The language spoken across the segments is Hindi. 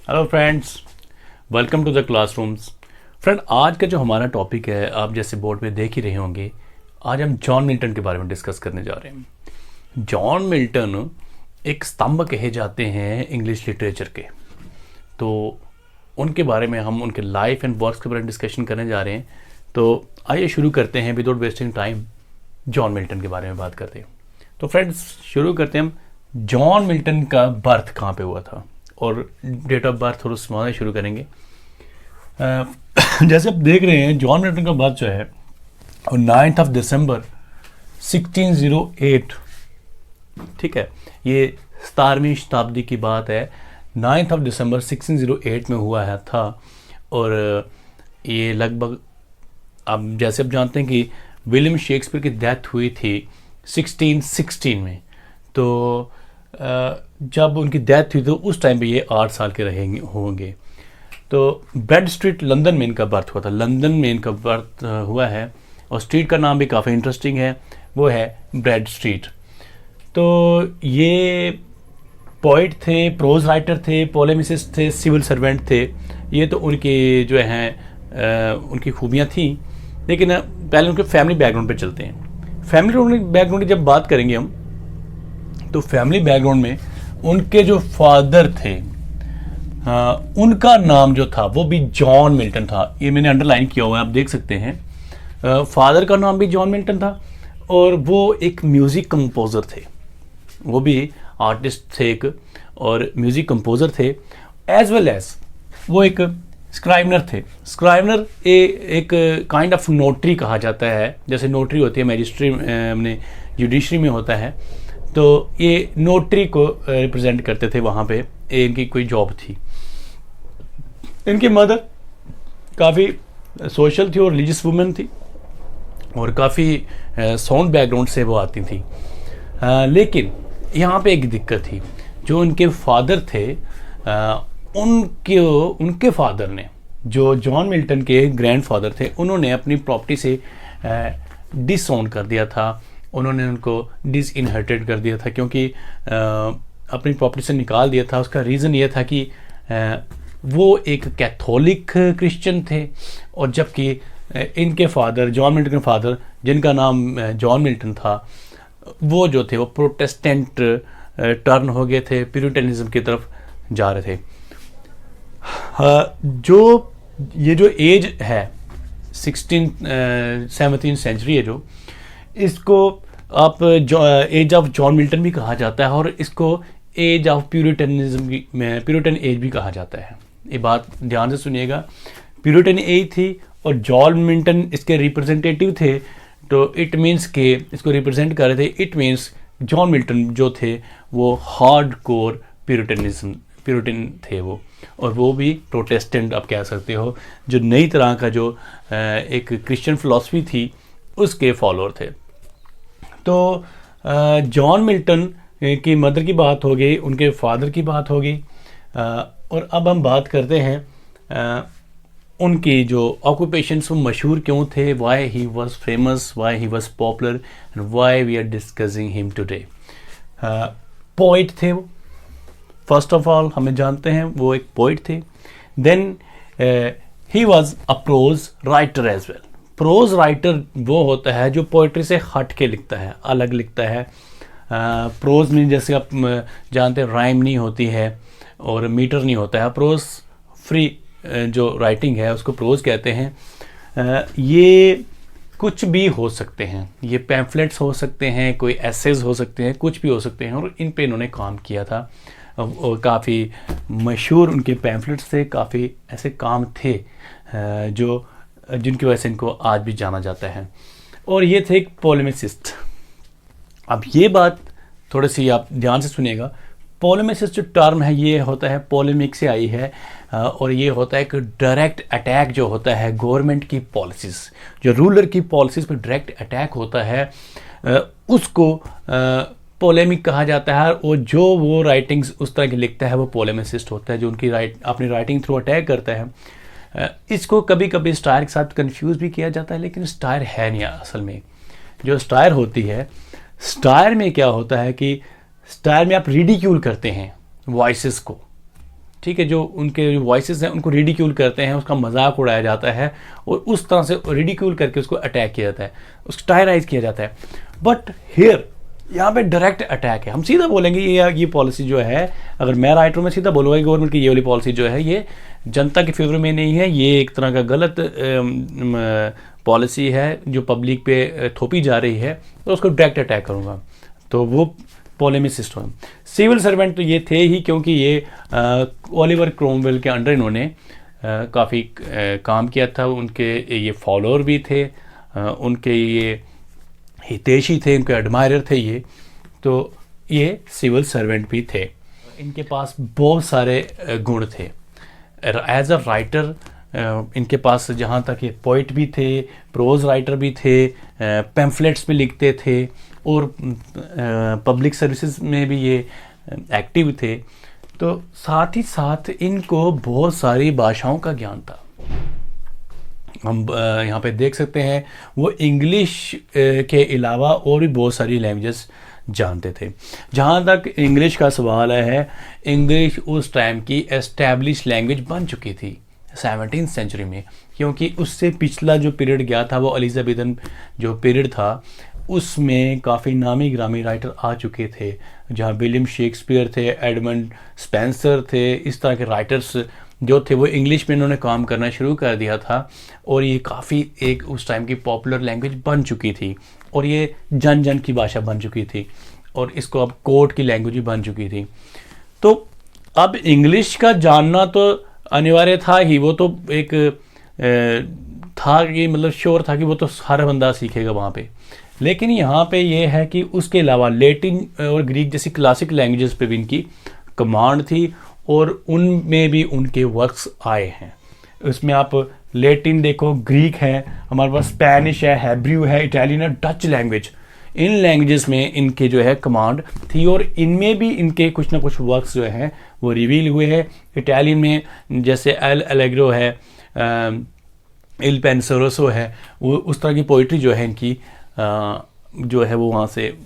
Hello friends, welcome to the classrooms. Friend, आज का जो हमारा टॉपिक है, आप जैसे बोर्ड पे देख ही रहे होंगे, आज हम जॉन मिल्टन के बारे में डिस्कस करने जा रहे हैं। जॉन मिल्टन एक स्तंभ कहे जाते हैं इंग्लिश लिटरेचर के। तो उनके बारे में हम उनके लाइफ एंड वर्क्स के बारे में डिस्कशन करने जा रहे हैं। तो आइए शुरू करते हैं without wasting time, John Milton के बारे में बात करते हैं। तो फ्रेंड्स, शुरू करते हैं हम। जॉन मिल्टन का बर्थ कहाँ पे हुआ था और डेट ऑफ बर्थ और उससे शुरू करेंगे। जैसे आप देख रहे हैं, जॉन मिल्टन का बर्थ जो है वो 9 दिसंबर 1608, ठीक है, ये 17वीं शताब्दी की बात है। 9 दिसंबर 1608 में हुआ है था। और ये लगभग, अब जैसे आप जानते हैं कि विलियम शेक्सपियर की डेथ हुई थी 1616 में। तो जब उनकी डेथ हुई तो उस टाइम पे ये 8 साल के रहेंगे होंगे। तो ब्रेड स्ट्रीट लंदन में इनका बर्थ हुआ था। लंदन में इनका बर्थ हुआ है और स्ट्रीट का नाम भी काफ़ी इंटरेस्टिंग है, वो है ब्रेड स्ट्रीट। तो ये पोइट थे, प्रोज राइटर थे, पोलेमिसिस्ट थे, सिविल सर्वेंट थे। ये तो उनकी जो हैं उनकी खूबियाँ थी। लेकिन पहले उनके फैमिली बैकग्राउंड पे चलते हैं। फैमिली बैकग्राउंड की जब बात करेंगे हम, तो फैमिली बैकग्राउंड में उनके जो फादर थे, उनका नाम जो था वो भी जॉन मिल्टन था। ये मैंने अंडरलाइन किया हुआ है, आप देख सकते हैं। फादर का नाम भी जॉन मिल्टन था और वो एक म्यूज़िक कंपोज़र थे। वो भी आर्टिस्ट थे एक, और म्यूज़िक कंपोज़र थे, एज वेल एज वो एक स्क्राइबनर थे। स्क्राइबनर एक काइंड ऑफ नोटरी कहा जाता है। जैसे नोटरी होती है मैजिस्ट्री में, जुडिशरी में होता है। तो ये नोटरी को रिप्रेजेंट करते थे वहाँ पे। इनकी कोई जॉब थी। इनकी मदर काफ़ी सोशल थी और रिलीजियस वुमेन थी और काफ़ी साउंड बैकग्राउंड से वो आती थी। लेकिन यहाँ पे एक दिक्कत थी। जो उनके फादर थे, उनके फादर ने, जो जॉन मिल्टन के ग्रैंडफादर थे, उन्होंने अपनी प्रॉपर्टी से डिसओन कर दिया था। उन्होंने उनको डिसइनहेरिटेड कर दिया था, क्योंकि अपनी प्रॉपर्टी से निकाल दिया था। उसका रीज़न ये था कि वो एक कैथोलिक क्रिश्चियन थे, और जबकि इनके फादर, जॉन मिल्टन के फादर, जिनका नाम जॉन मिल्टन था, वो जो थे वो प्रोटेस्टेंट टर्न हो गए थे, प्यूरिटनिज्म की तरफ जा रहे थे। जो ये जो एज है 17th सेंचुरी है, जो इसको आप एज ऑफ जॉन मिल्टन भी कहा जाता है, और इसको एज ऑफ प्यूरिटनिज्म में प्यूरिटन एज भी कहा जाता है। ये बात ध्यान से सुनिएगा। प्यूरिटन एज थी और जॉन मिल्टन इसके रिप्रेजेंटेटिव थे। तो इट मीन्स के इसको रिप्रेजेंट कर रहे थे। इट मीन्स जॉन मिल्टन जो थे वो हार्ड कोर प्यूरिटन थे वो, और वो भी प्रोटेस्टेंट आप कह सकते हो, जो नई तरह का जो एक क्रिश्चियन फिलॉसफी थी उसके फॉलोअर थे। तो जॉन मिल्टन की मदर की बात हो गई, उनके फादर की बात हो गई। और अब हम बात करते हैं उनकी जो ऑक्यूपेशंस, वो मशहूर क्यों थे, why he was famous, why he was popular, and why we are discussing him today. Poet थे वो, फर्स्ट ऑफ ऑल हमें जानते हैं वो एक पोइट थे। Then he was a prose writer as well. Prose writer वो होता है जो पोइट्री से हट के लिखता है, अलग लिखता है। प्रोज में जैसे आप जानते हैं राइम नहीं होती है और मीटर नहीं होता है। प्रोज फ्री जो राइटिंग है उसको प्रोज कहते हैं। ये कुछ भी हो सकते हैं, ये पैम्फलेट्स हो सकते हैं, कोई एसेज हो सकते हैं, कुछ भी हो सकते हैं, और इन पे इन्होंने काम किया था। और काफ़ी मशहूर उनके पैम्फलेट्स थे, काफ़ी ऐसे काम थे जो जिनकी वजह से इनको आज भी जाना जाता है। और ये थे एक पोलेमिसिस्ट। अब ये बात थोड़ी सी आप ध्यान से सुनिएगा। पोलेमिसिस्ट जो टर्म है ये होता है, पोलेमिक से आई है, और ये होता है एक डायरेक्ट अटैक जो होता है गवर्नमेंट की पॉलिसीज़, जो रूलर की पॉलिसीज़ पर डायरेक्ट अटैक होता है, उसको पोलेमिक कहा जाता है। और जो वो राइटिंग्स उस तरह की लिखता है वो पोलेमिसिस्ट होता है, जो उनकी अपनी राइटिंग थ्रू अटैक करता है। इसको कभी कभी स्टायर के साथ कंफ्यूज भी किया जाता है, लेकिन स्टायर है नहीं असल में। जो स्टायर होती है, स्टायर में क्या होता है कि स्टायर में आप रिडिक्यूल करते हैं वॉइसेस को, ठीक है, जो उनके वॉइसेस हैं उनको रिडिक्यूल करते हैं, उसका मजाक उड़ाया जाता है और उस तरह से रिडिक्यूल करके उसको अटैक किया जाता है, उसको टायराइज किया जाता है। बट हियर यहाँ पे डायरेक्ट अटैक है, हम सीधा बोलेंगे ये पॉलिसी जो है, अगर मैं राइटर हूँ मैं सीधा बोलूँगा कि गवर्नमेंट की ये वाली पॉलिसी जो है ये जनता के फेवर में नहीं है, ये एक तरह का गलत पॉलिसी है जो पब्लिक पे थोपी जा रही है, तो उसको डायरेक्ट अटैक करूँगा। तो वो पोलेमिसिस्ट हूँ। सिविल सर्वेंट तो ये थे ही, क्योंकि ये ओलिवर क्रोमवेल के अंडर इन्होंने काफ़ी काम किया था, उनके ये फॉलोअर भी थे, उनके ये हितैषी थे, उनके एडमायरर थे ये, तो ये सिविल सर्वेंट भी थे। इनके पास बहुत सारे गुण थे। एज अ राइटर इनके पास जहाँ तक ये पोइट भी थे, प्रोज राइटर भी थे, पैम्फलेट्स में लिखते थे और पब्लिक सर्विसेज में भी ये एक्टिव थे। तो साथ ही साथ इनको बहुत सारी भाषाओं का ज्ञान था। हम यहाँ पे देख सकते हैं वो इंग्लिश के अलावा और भी बहुत सारी लैंग्वेजेस जानते थे। जहाँ तक इंग्लिश का सवाल है, इंग्लिश उस टाइम की एस्टैब्लिश लैंग्वेज बन चुकी थी 17वीं सेंचुरी में, क्योंकि उससे पिछला जो पीरियड गया था वो एलिजाबेथन जो पीरियड था, उसमें काफ़ी नामी ग्रामी राइटर आ चुके थे, जहाँ विलियम शेक्सपियर थे, एडमंड स्पेंसर थे, इस तरह के राइटर्स जो थे वो इंग्लिश में इन्होंने काम करना शुरू कर दिया था। और ये काफ़ी एक उस टाइम की पॉपुलर लैंग्वेज बन चुकी थी और ये जन जन की भाषा बन चुकी थी और इसको अब कोर्ट की लैंग्वेज भी बन चुकी थी। तो अब इंग्लिश का जानना तो अनिवार्य था ही, वो तो एक था कि मतलब श्योर था कि वो तो हर बंदा सीखेगा वहाँ पे। लेकिन यहाँ पे ये है कि उसके अलावा लैटिन और ग्रीक जैसी क्लासिक लैंग्वेजेस पे भी इनकी कमांड थी और उनमें भी उनके वर्क्स आए हैं। उसमें आप लैटिन देखो, ग्रीक है, हमारे पास स्पेनिश है, हेब्रू है, इटालियन है, डच लैंग्वेज, इन लैंग्वेजेस में इनके जो है कमांड थी और इनमें भी इनके कुछ ना कुछ वर्क्स जो हैं वो रिवील हुए हैं। इटालियन में जैसे एल एलेग्रो है, इल पेंसरोसो है, वो उस तरह की पोइट्री जो है इनकी जो है वो वहाँ से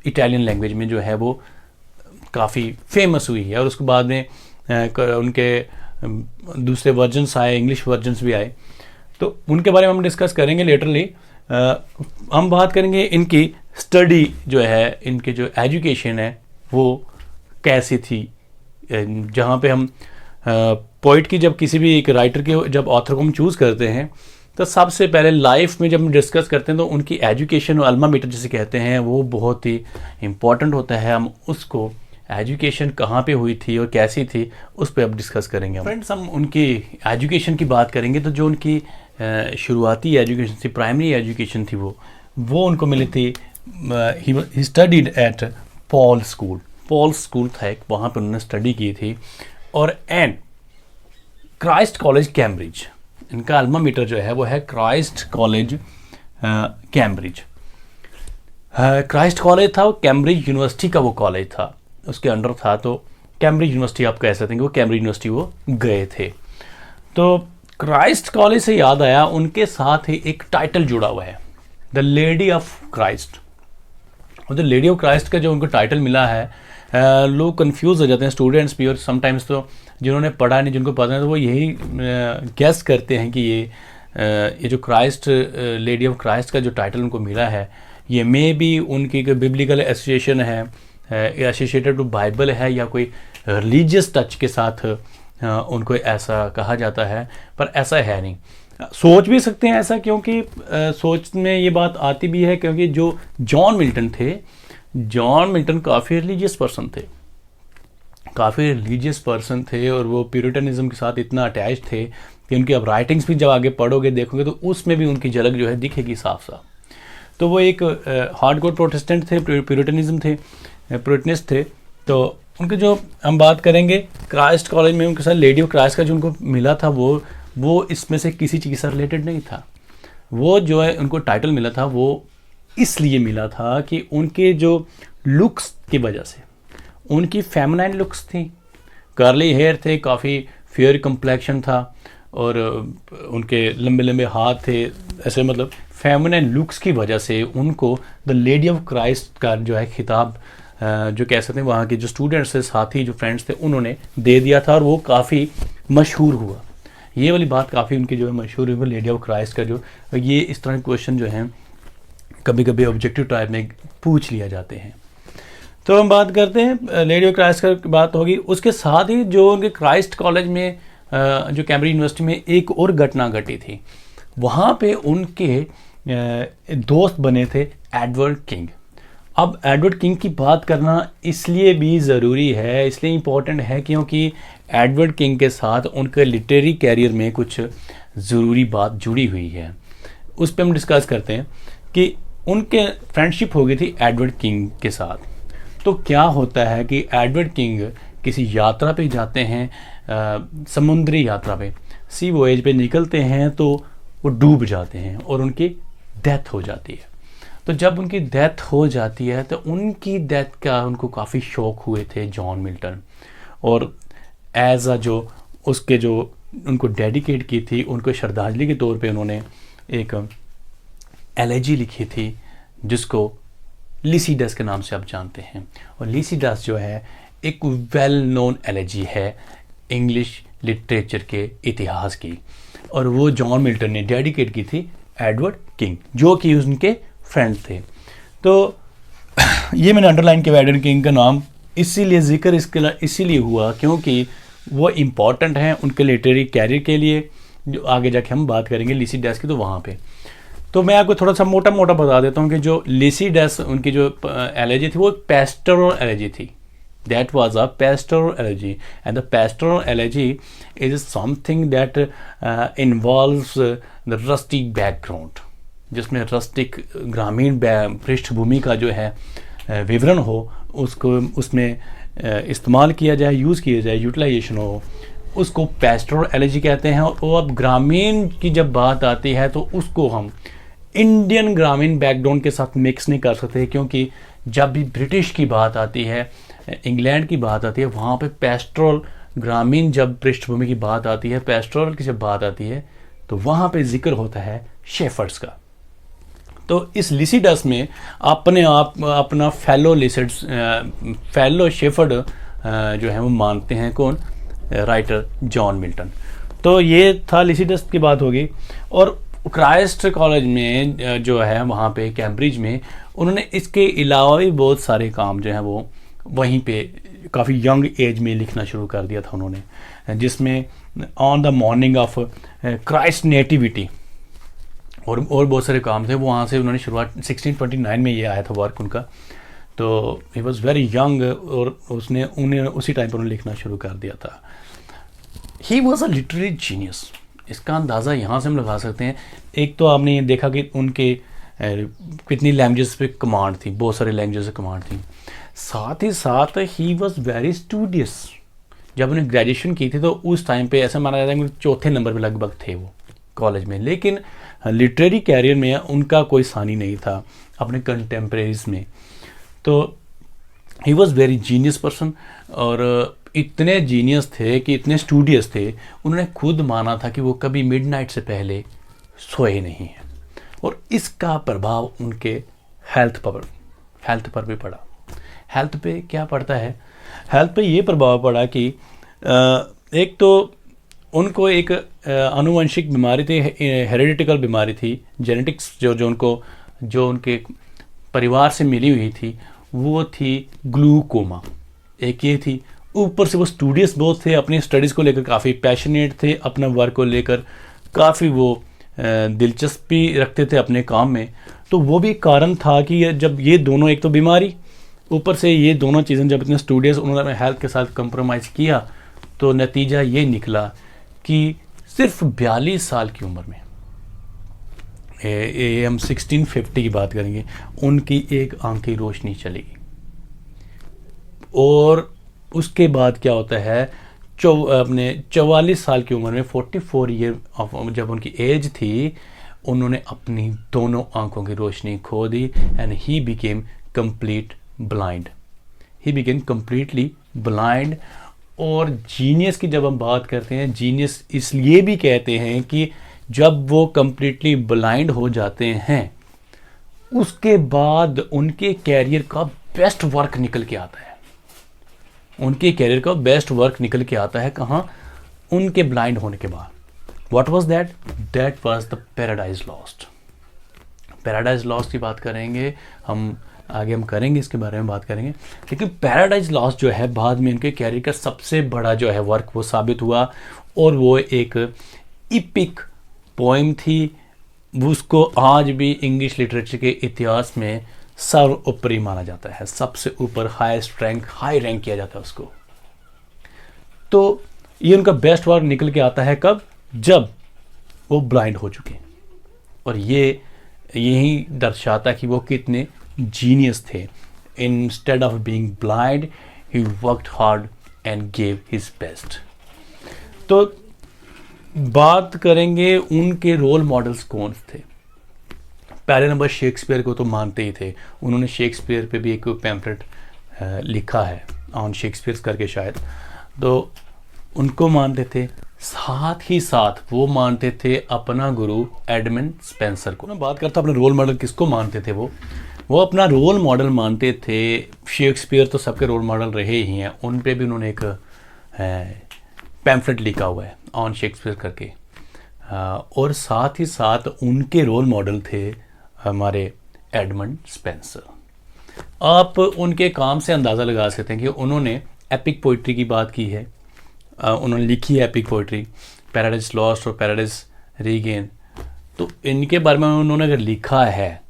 इटालियन लैंग्वेज में जो है वो काफ़ी फेमस हुई है। और उसके बाद में उनके दूसरे वर्जन्स आए, इंग्लिश वर्जन्स भी आए, तो उनके बारे में हम डिस्कस करेंगे लेटरली। हम बात करेंगे इनकी स्टडी जो है, इनकी जो एजुकेशन है वो कैसी थी। जहाँ पे हम पोइट की जब किसी भी एक राइटर के जब ऑथर को हम चूज़ करते हैं तो सबसे पहले लाइफ में जब हम डिस्कस करते हैं तो उनकी एजुकेशन और अल्मा मेटर जिसे कहते हैं वो बहुत ही इम्पॉर्टेंट होता है। हम उसको एजुकेशन कहाँ पे हुई थी और कैसी थी उस पर अब डिस्कस करेंगे। फ्रेंड्स, हम उनकी एजुकेशन की बात करेंगे तो जो उनकी शुरुआती एजुकेशन थी, प्राइमरी एजुकेशन थी, वो उनको मिली थी। He studied at Paul school. Paul school था एक, वहाँ पर उन्होंने स्टडी की थी। और एंड क्राइस्ट कॉलेज कैम्ब्रिज, इनका अल्मा मेटर जो है वो है Christ college Cambridge. Christ college था वो कैम्ब्रिज यूनिवर्सिटी का वो कॉलेज था, उसके अंडर था, तो कैम्ब्रिज यूनिवर्सिटी आप कह सकते हैं कि वो कैम्ब्रिज यूनिवर्सिटी वो गए थे। तो क्राइस्ट कॉलेज से याद आया, उनके साथ ही एक टाइटल जुड़ा हुआ है, द लेडी ऑफ क्राइस्ट। और द लेडी ऑफ क्राइस्ट का जो उनको टाइटल मिला है, लोग कंफ्यूज हो जाते हैं, स्टूडेंट्स भी और समटाइम्स तो जिन्होंने पढ़ा नहीं, जिनको पता नहीं, तो वो यही गेस करते हैं कि ये जो क्राइस्ट, लेडी ऑफ क्राइस्ट का जो टाइटल उनको मिला है, ये मे बी उनकी कोई बिब्लिकल एसोसिएशन है, एसोसिएटेड टू बाइबल है, या कोई रिलीजियस टच के साथ उनको ऐसा कहा जाता है, पर ऐसा है नहीं। सोच भी सकते हैं ऐसा, क्योंकि सोच में ये बात आती भी है क्योंकि जो जॉन मिल्टन थे, जॉन मिल्टन काफ़ी रिलीजियस पर्सन थे और वो प्यूरिटनिज्म के साथ इतना अटैच थे कि उनकी अब राइटिंग्स भी जब आगे पढ़ोगे देखोगे तो उसमें भी उनकी झलक जो है दिखेगी साफ साफ। तो वो एक हार्डकोर प्रोटेस्टेंट थे, प्यूरिटनिस्ट थे। तो उनके जो हम बात करेंगे क्राइस्ट कॉलेज में उनके साथ लेडी ऑफ क्राइस्ट का जो उनको मिला था वो इसमें से किसी चीज़ से रिलेटेड नहीं था। वो जो है उनको टाइटल मिला था वो इसलिए मिला था कि उनके जो लुक्स की वजह से, उनकी फेमिनाइन लुक्स थी, कर्ली हेयर थे, काफ़ी फेयर कम्प्लेक्शन था और उनके लंबे लंबे हाथ थे, ऐसे मतलब फेमिनाइन लुक्स की वजह से उनको द लेडी ऑफ क्राइस्ट का जो है खिताब जो कह सकते हैं वहाँ के जो स्टूडेंट्स थे, साथी जो फ्रेंड्स थे, उन्होंने दे दिया था और वो काफ़ी मशहूर हुआ। ये वाली बात काफ़ी उनकी जो है मशहूर हुई, लेडी ऑफ क्राइस्ट का जो ये इस तरह के क्वेश्चन जो हैं कभी कभी ऑब्जेक्टिव टाइप में पूछ लिया जाते हैं। तो हम बात करते हैं लेडी ऑफ क्राइस्ट का बात होगी। उसके साथ ही जो उनके क्राइस्ट कॉलेज में जो कैम्ब्रिज यूनिवर्सिटी में एक और घटना घटी थी, वहाँ पे उनके दोस्त बने थे एडवर्ड किंग। अब एडवर्ड किंग की बात करना इसलिए भी ज़रूरी है, इसलिए इम्पोर्टेंट है क्योंकि एडवर्ड किंग के साथ उनके लिटरेरी कैरियर में कुछ ज़रूरी बात जुड़ी हुई है। उस पर हम डिस्कस करते हैं कि उनके फ्रेंडशिप हो गई थी एडवर्ड किंग के साथ। तो क्या होता है कि एडवर्ड किंग किसी यात्रा पे जाते हैं, समुद्री यात्रा पे, सी वॉयेज पे निकलते हैं, तो वो डूब जाते हैं और उनकी डेथ हो जाती है। तो जब उनकी डेथ हो जाती है तो उनकी डेथ का उनको काफ़ी शौक हुए थे जॉन मिल्टन, और एज अ जो उसके जो उनको डेडिकेट की थी, उनको श्रद्धांजलि के तौर पे उन्होंने एक एलेजी लिखी थी जिसको लिसिडस के नाम से आप जानते हैं। और लिसिडस जो है एक वेल नोन एलेजी है इंग्लिश लिटरेचर के इतिहास की, और वो जॉन मिल्टन ने डेडिकेट की थी एडवर्ड किंग जो कि उनके फ्रेंड थे। तो ये मैंने अंडरलाइन किया एडवर्ड किंग का नाम, इसीलिए जिक्र इसके इसीलिए हुआ क्योंकि वो इम्पॉर्टेंट हैं उनके लिटरेरी कैरियर के लिए, जो आगे जाके हम बात करेंगे लिसिडस की। तो वहाँ पे तो मैं आपको थोड़ा सा मोटा मोटा बता देता हूँ कि जो लिसिडस उनकी जो एलर्जी थी वो पेस्टोरल एलर्जी थी। That was a pastoral allergy, and the pastoral allergy is something that involves the rustic background, जिसमें रस्टिक ग्रामीण पृष्ठभूमि का जो है विवरण हो, उसको उसमें इस्तेमाल किया जाए, यूज़ किया जाए, यूटिलाइजेशन हो, उसको पेस्टोरल एलर्जी कहते हैं। और अब ग्रामीण की जब बात आती है तो उसको हम इंडियन ग्रामीण बैकग्राउंड के साथ मिक्स नहीं कर सकते, क्योंकि जब भी ब्रिटिश की बात आती है, इंग्लैंड की बात आती है, वहाँ पे पेस्टोरल ग्रामीण जब पृष्ठभूमि की बात आती है, पेस्टोरल की जब बात आती है, तो वहाँ पे जिक्र होता है शेफर्ड्स का। तो इस लिसिडस में अपने आप अपना फेलो शेफर्ड जो है वो मानते हैं, कौन? Writer John Milton. तो ये था लिसिडस की बात होगी। और क्राइस्ट कॉलेज में जो है वहाँ पे कैम्ब्रिज में उन्होंने इसके अलावा भी बहुत सारे काम जो है वो वहीं पे काफ़ी यंग एज में लिखना शुरू कर दिया था उन्होंने, जिसमें on the morning of Christ nativity और बहुत सारे काम थे। वहाँ से उन्होंने शुरुआत 1629 में ये आया था वर्क उनका। तो ही वॉज वेरी यंग और उन्हें उसी टाइम पर उन्होंने लिखना शुरू कर दिया था। ही वॉज अ लिटरेरी जीनियस, इसका अंदाज़ा यहाँ से हम लगा सकते हैं। एक तो आपने ये देखा कि उनके कितनी लैंग्वेजेस पे कमांड थी, बहुत सारे लैंग्वेजेस पे कमांड थी। साथ ही साथ ही वॉज वेरी स्टूडियस। जब उन्हें ग्रेजुएशन की थी तो उस टाइम पे ऐसा माना जाता है कि चौथे नंबर पे लगभग थे वो कॉलेज में, लेकिन लिटरेरी कैरियर में उनका कोई सानी नहीं था अपने कंटेम्प्रेरीज में। तो he was very genius person, और इतने जीनियस थे कि इतने स्टूडियस थे, उन्होंने खुद माना था कि वो कभी मिडनाइट से पहले सोए नहीं हैं। और इसका प्रभाव उनके हेल्थ पर भी पड़ा। हेल्थ पे क्या पड़ता है? हेल्थ पे ये प्रभाव पड़ा कि एक तो उनको एक आनुवंशिक बीमारी थी, हेरिडिटिकल बीमारी थी, जेनेटिक्स जो उनके परिवार से मिली हुई थी, वो थी ग्लूकोमा। एक ये थी, ऊपर से वो स्टूडियस बहुत थे, अपनी स्टडीज़ को लेकर काफ़ी पैशनेट थे, अपना वर्क को लेकर काफ़ी वो दिलचस्पी रखते थे अपने काम में। तो वो भी कारण था कि जब ये दोनों, एक तो बीमारी, ऊपर से ये दोनों चीज़ें जब इतने स्टूडियस उन्होंने अपने हेल्थ के साथ कंप्रोमाइज़ किया, तो नतीजा ये निकला कि सिर्फ 42 साल की उम्र में, हम 1650 की बात करेंगे, उनकी एक आंख की रोशनी चली गई। और उसके बाद क्या होता है, अपने 44 साल की उम्र में, 44 ईयर ऑफ जब उनकी एज थी, उन्होंने अपनी दोनों आंखों की रोशनी खो दी, and he became complete blind. He became completely blind. और जीनियस की जब हम बात करते हैं, जीनियस इसलिए भी कहते हैं कि जब वो कंप्लीटली ब्लाइंड हो जाते हैं, उसके बाद उनके कैरियर का बेस्ट वर्क निकल के आता है, उनके कैरियर का बेस्ट वर्क निकल के आता है कहाँ, उनके ब्लाइंड होने के बाद। What was that? That was the paradise lost. Paradise lost की बात करेंगे हम आगे, हम करेंगे इसके बारे में बात करेंगे, लेकिन पैराडाइज लॉस्ट जो है बाद में उनके कैरियर का सबसे बड़ा जो है वर्क वो साबित हुआ, और वो एक इपिक पोएम थी। उसको आज भी इंग्लिश लिटरेचर के इतिहास में सर्वोपरि माना जाता है, सबसे ऊपर हाईएस्ट रैंक, हाई रैंक किया जाता है उसको। तो ये उनका बेस्ट वर्क निकल के आता है कब? जब वो ब्लाइंड हो चुके, और ये यही दर्शाता है कि वो कितने जीनियस थे। Instead of being blind he worked hard and gave his best. तो बात करेंगे उनके रोल मॉडल्स कौन थे। पहले नंबर शेक्सपियर को तो मानते ही थे, उन्होंने शेक्सपियर पे भी एक पैम्फलेट लिखा है ऑन शेक्सपियर करके शायद, तो उनको मानते थे। साथ ही साथ वो मानते थे अपना गुरु एडमंड स्पेंसर को। मैं बात करता अपने रोल मॉडल किसको मानते थे, वो अपना रोल मॉडल मानते थे। शेक्सपियर तो सबके रोल मॉडल रहे ही हैं, उन पे भी उन्होंने एक पैम्फलेट लिखा हुआ है ऑन शेक्सपियर करके, और साथ ही साथ उनके रोल मॉडल थे हमारे एडमंड स्पेंसर। आप उनके काम से अंदाज़ा लगा सकते हैं कि उन्होंने एपिक पोइट्री की बात की है, उन्होंने लिखी है एपिक पोइट्री, पैराडाइज लॉस्ट और पैराडाइज रीगेन। तो इनके बारे में उन्होंने अगर लिखा है,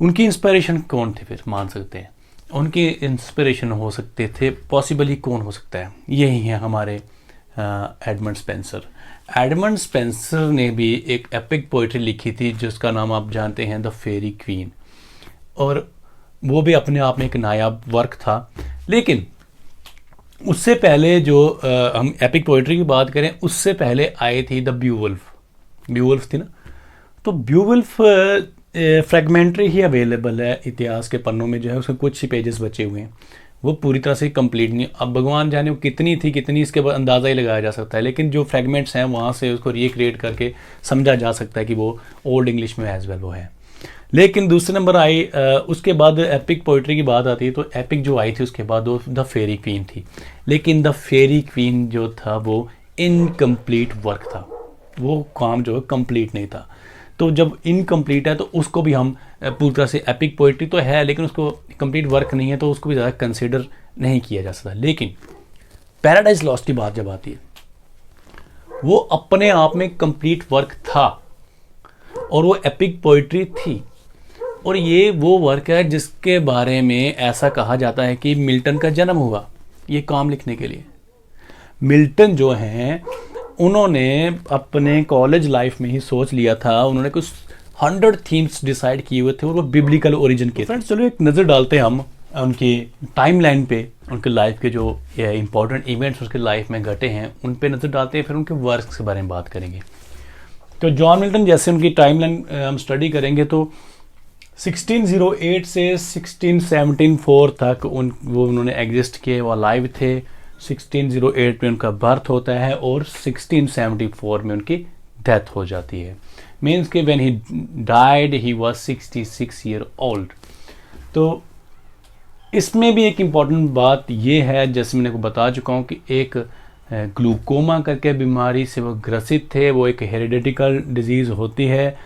उनकी इंस्पिरेशन कौन थे? फिर मान सकते हैं उनकी इंस्पिरेशन हो सकते थे, पॉसिबली कौन हो सकता है? यही है हमारे एडमंड स्पेंसर। एडमंड स्पेंसर ने भी एक एपिक पोइट्री लिखी थी जिसका नाम आप जानते हैं द फेरी क्वीन, और वो भी अपने आप में एक नायाब वर्क था। लेकिन उससे पहले जो हम एपिक पोइट्री की बात करें, उससे पहले आई थी द ब्यूवुल्फ थी ना। तो ब्यूवुल्फ फ्रेगमेंट्री ही अवेलेबल है इतिहास के पन्नों में, जो है उसके कुछ ही पेजेस बचे हुए हैं, वो पूरी तरह से कंप्लीट नहीं। अब भगवान जाने वो कितनी थी कितनी, इसके बाद अंदाज़ा ही लगाया जा सकता है, लेकिन जो फ्रेगमेंट्स हैं वहाँ से उसको रिक्रिएट करके समझा जा सकता है कि वो ओल्ड इंग्लिश में एज वेल वो है। लेकिन दूसरे नंबर आई उसके बाद एपिक पोइट्री की बात आती है, तो एपिक जो आई थी उसके बाद वो द फेरी क्वीन थी। लेकिन द फेरी क्वीन जो था वो इनकम्प्लीट वर्क था, वो काम जो है कंप्लीट नहीं था। तो जब इनकम्प्लीट है तो उसको भी हम पूरी तरह से, एपिक पोइट्री तो है लेकिन उसको कंप्लीट वर्क नहीं है, तो उसको भी ज़्यादा कंसिडर नहीं किया जा सकता। लेकिन पैराडाइज लॉस्ट की बात जब आती है, वो अपने आप में कंप्लीट वर्क था और वो एपिक पोइट्री थी, और ये वो वर्क है जिसके बारे में ऐसा कहा जाता है कि मिल्टन का जन्म हुआ ये काम लिखने के लिए। मिल्टन जो हैं उन्होंने अपने कॉलेज लाइफ में ही सोच लिया था, उन्होंने कुछ 100 थीम्स डिसाइड किए हुए थे और वो बिब्लिकल ओरिजिन के। फ्रेंड्स चलो एक नज़र डालते हैं हम उनकी टाइमलाइन पे, उनके लाइफ के जो इंपॉर्टेंट इवेंट्स उसके लाइफ में घटे हैं उन पे नज़र डालते हैं, फिर उनके वर्क्स के बारे में बात करेंगे। तो जॉन मिल्टन जैसे उनकी टाइमलाइन हम स्टडी करेंगे तो 1608 से 1674 तक वो उन्होंने एग्जिस्ट किए, वो लाइव थे। 1608 में उनका बर्थ होता है और 1674 में उनकी डेथ हो जाती है। मीन्स कि when he died he was 66 year old. तो इसमें भी एक इम्पॉर्टेंट बात ये है, जैसे मैंने को बता चुका हूँ कि एक ग्लूकोमा करके बीमारी से वो ग्रसित थे, वो एक हेरिडिटिकल डिजीज़ होती है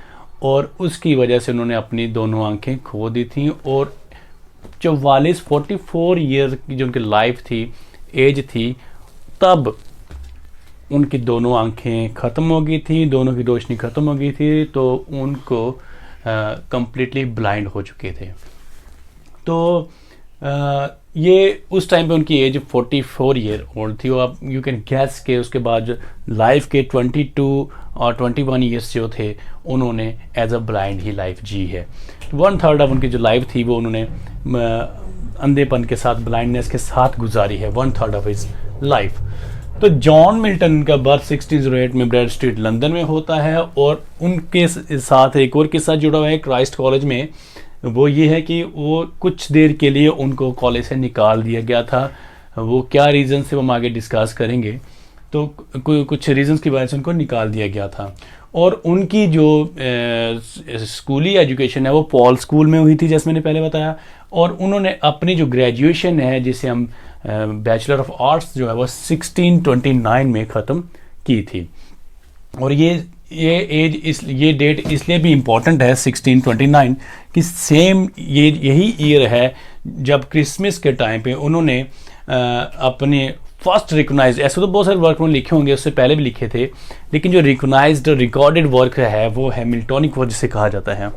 और उसकी वजह से उन्होंने अपनी दोनों आंखें खो दी थी, और 44 ईयर की जो उनकी लाइफ थी, एज थी, तब उनकी दोनों आंखें ख़त्म हो गई थी, दोनों की रोशनी ख़त्म हो गई थी, तो उनको कंप्लीटली ब्लाइंड हो चुके थे। तो ये उस टाइम पे उनकी एज 44 ईयर ओल्ड थी, और आप यू कैन गैस के उसके बाद लाइफ के 22 और 21 ईयर्स जो थे उन्होंने एज अ ब्लाइंड ही लाइफ जी है। 1/3 ऑफ उनकी जो लाइफ थी वो उन्होंने अंधेपन के साथ, ब्लाइंडनेस के साथ गुजारी है, 1/3 ऑफ हिज लाइफ। तो जॉन मिल्टन का बर्थ 1608 में ब्रैड स्ट्रीट लंदन में होता है, और उनके साथ एक और किस्सा जुड़ा हुआ है क्राइस्ट कॉलेज में। वो ये है कि वो कुछ देर के लिए उनको कॉलेज से निकाल दिया गया था, वो क्या रीज़न से वो हम आगे डिस्कस करेंगे। तो कुछ रीजंस की वजह से उनको निकाल दिया गया था। और उनकी जो स्कूली एजुकेशन है वो पॉल स्कूल में हुई थी, जैसे मैंने पहले बताया। और उन्होंने अपनी जो ग्रेजुएशन है, जिसे हम बैचलर ऑफ आर्ट्स जो है वो 1629 में ख़त्म की थी। और ये डेट इसलिए भी इम्पॉर्टेंट है 1629 कि सेम यही ईयर है जब क्रिसमस के टाइम पे उन्होंने अपने फर्स्ट रिकॉग्नाइज्ड, ऐसे तो बहुत सारे वर्क उन्होंने लिखे होंगे, उससे पहले भी लिखे थे, लेकिन जो रिकॉग्नाइज्ड रिकॉर्डेड वर्क है वो है मिल्टोनिक वर्क जिसे कहा जाता है,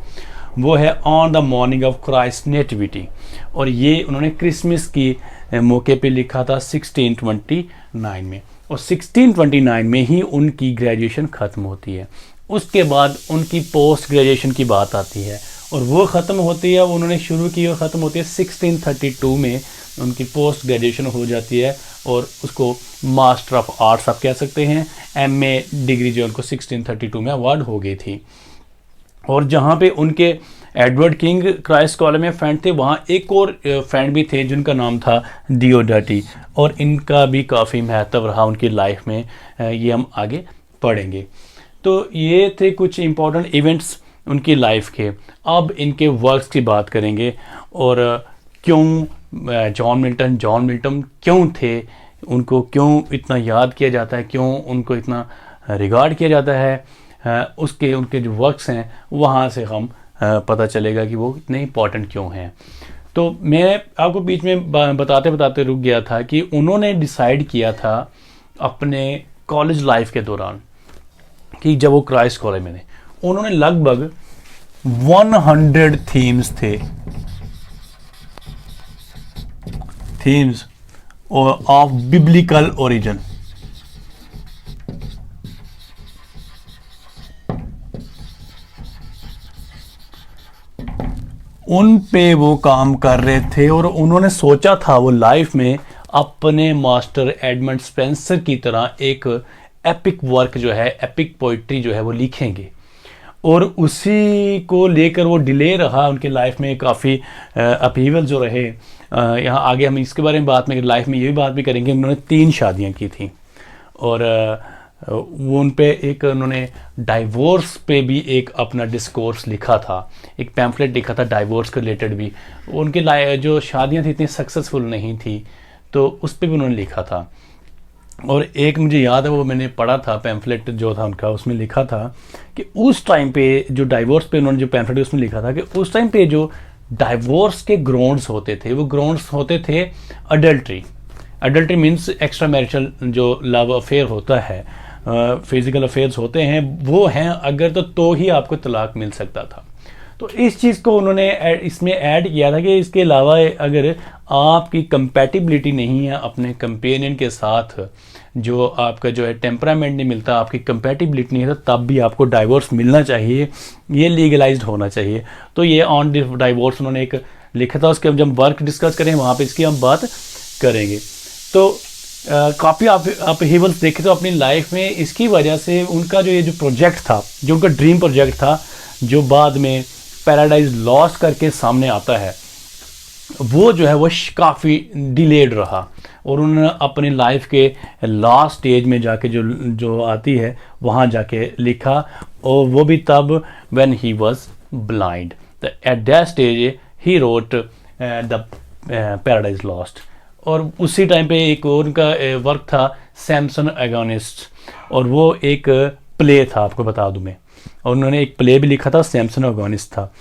वो है on the morning of Christ nativity. और ये उन्होंने क्रिसमस की मौके पे लिखा था 1629 में। और 1629 में ही उनकी ग्रेजुएशन ख़त्म होती है। उसके बाद उनकी पोस्ट ग्रेजुएशन की बात आती है, और वो ख़त्म होती है, उन्होंने शुरू की और ख़त्म होती है 1632 में उनकी पोस्ट ग्रेजुएशन हो जाती है। और उसको मास्टर ऑफ आर्ट्स आप कह सकते हैं, एमए डिग्री जो उनको 1632 में अवार्ड हो गई थी। और जहाँ पे उनके एडवर्ड किंग क्राइस्ट कॉलेज में फ्रेंड थे, वहाँ एक और फ्रेंड भी थे जिनका नाम था डियोडर्टी, और इनका भी काफ़ी महत्व रहा उनकी लाइफ में, ये हम आगे पढ़ेंगे। तो ये थे कुछ इम्पोर्टेंट इवेंट्स उनकी लाइफ के। अब इनके वर्क्स की बात करेंगे, और क्यों जॉन मिल्टन क्यों थे, उनको क्यों इतना याद किया जाता है, क्यों उनको इतना रिगार्ड किया जाता है, उनके जो वर्क्स हैं वहाँ से हम पता चलेगा कि वो इतने इम्पॉर्टेंट क्यों हैं। तो मैं आपको बीच में बताते बताते रुक गया था कि उन्होंने डिसाइड किया था अपने कॉलेज लाइफ के दौरान कि जब वो क्राइस्ट कॉलेज में थे, उन्होंने लगभग 100 थीम्स ऑफ बिब्लिकल ओरिजिन, उन पे वो काम कर रहे थे। और उन्होंने सोचा था वो लाइफ में अपने मास्टर एडमंड स्पेंसर की तरह एक एपिक वर्क जो है, एपिक पोइट्री जो है वो लिखेंगे। और उसी को लेकर वो डिले रहा उनके लाइफ में, काफ़ी अपहीवल जो रहे। यहाँ आगे हम इसके बारे में बात में लाइफ में ये भी बात भी करेंगे। उन्होंने 3 शादियाँ की थी, और वो उन पे एक उन्होंने डाइवोर्स पे भी एक अपना डिस्कोर्स लिखा था, एक पैम्फलेट लिखा था डाइवोर्स के रिलेटेड भी। उनकी जो शादियाँ थी इतनी सक्सेसफुल नहीं थी, तो उस पर भी उन्होंने लिखा था। और एक मुझे याद है, वो मैंने पढ़ा था पैम्फलेट जो था उनका, उसमें लिखा था कि उस टाइम पे जो डाइवोर्स पे उन्होंने जो पैम्फलेट उसमें लिखा था कि उस टाइम पे जो डाइवोर्स के ग्राउंड्स होते थे, वो ग्राउंड्स होते थे अडल्ट्री मीन्स एक्स्ट्रा मैरिटल जो लव अफेयर होता है, फिजिकल अफेयर्स होते हैं, वो हैं अगर तो ही आपको तलाक मिल सकता था। तो इस चीज़ को उन्होंने इसमें ऐड किया था कि इसके अलावा अगर आपकी कंपैटिबिलिटी नहीं है अपने कंपेनियन के साथ, जो आपका जो है टेम्परामेंट नहीं मिलता, आपकी कंपैटिबिलिटी नहीं है, तो तब भी आपको डाइवोर्स मिलना चाहिए, ये लीगलाइज्ड होना चाहिए। तो ये ऑन डाइवोर्स उन्होंने एक लिखा था। उसके जब वर्क डिस्कस करें वहाँ पे इसकी हम बात करेंगे। तो काफ़ी आप हेवल्स देखे तो अपनी लाइफ में, इसकी वजह से उनका जो ये जो प्रोजेक्ट था, जो उनका ड्रीम प्रोजेक्ट था, जो बाद में पैराडाइज लॉस्ट करके सामने आता है, वो जो है वो काफ़ी डिलेड रहा। और उन्होंने अपनी लाइफ के लास्ट स्टेज में जाके जो आती है वहाँ जाके लिखा, और वो भी तब when he was blind. At that stage he wrote the paradise lost. और उसी टाइम पे एक और उनका वर्क था सैमसन एगोनिस्ट, और वो एक प्ले था, आपको बता दूं मैं। और उन्होंने एक प्ले भी लिखा था, सैमसन एगोनिस्ट था।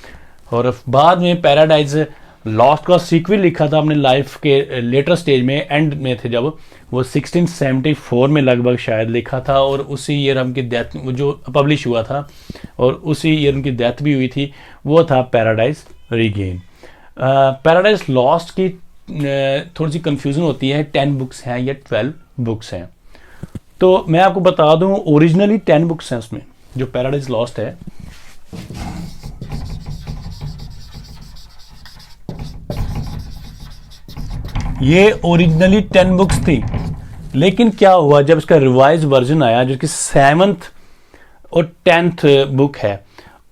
और बाद में पैराडाइज लॉस्ट का सीक्वल लिखा था अपने लाइफ के लेटर स्टेज में, एंड में थे जब वो 1674 में लगभग शायद लिखा था। और उसी ईयर उनकी डेथ जो पब्लिश हुआ था, और उसी ईयर उनकी डेथ भी हुई थी, वो था पैराडाइज रीगेन। पैराडाइज लॉस्ट की थोड़ी सी कंफ्यूजन होती है, 10 बुक्स हैं या 12 बुक्स हैं। तो मैं आपको बता दूं ओरिजिनली 10 बुक्स हैं उसमें, जो पैराडाइज लॉस्ट है। ये ओरिजिनली 10 बुक्स थी, लेकिन क्या हुआ जब इसका रिवाइज वर्जन आया, जो कि 7th और 10th बुक है,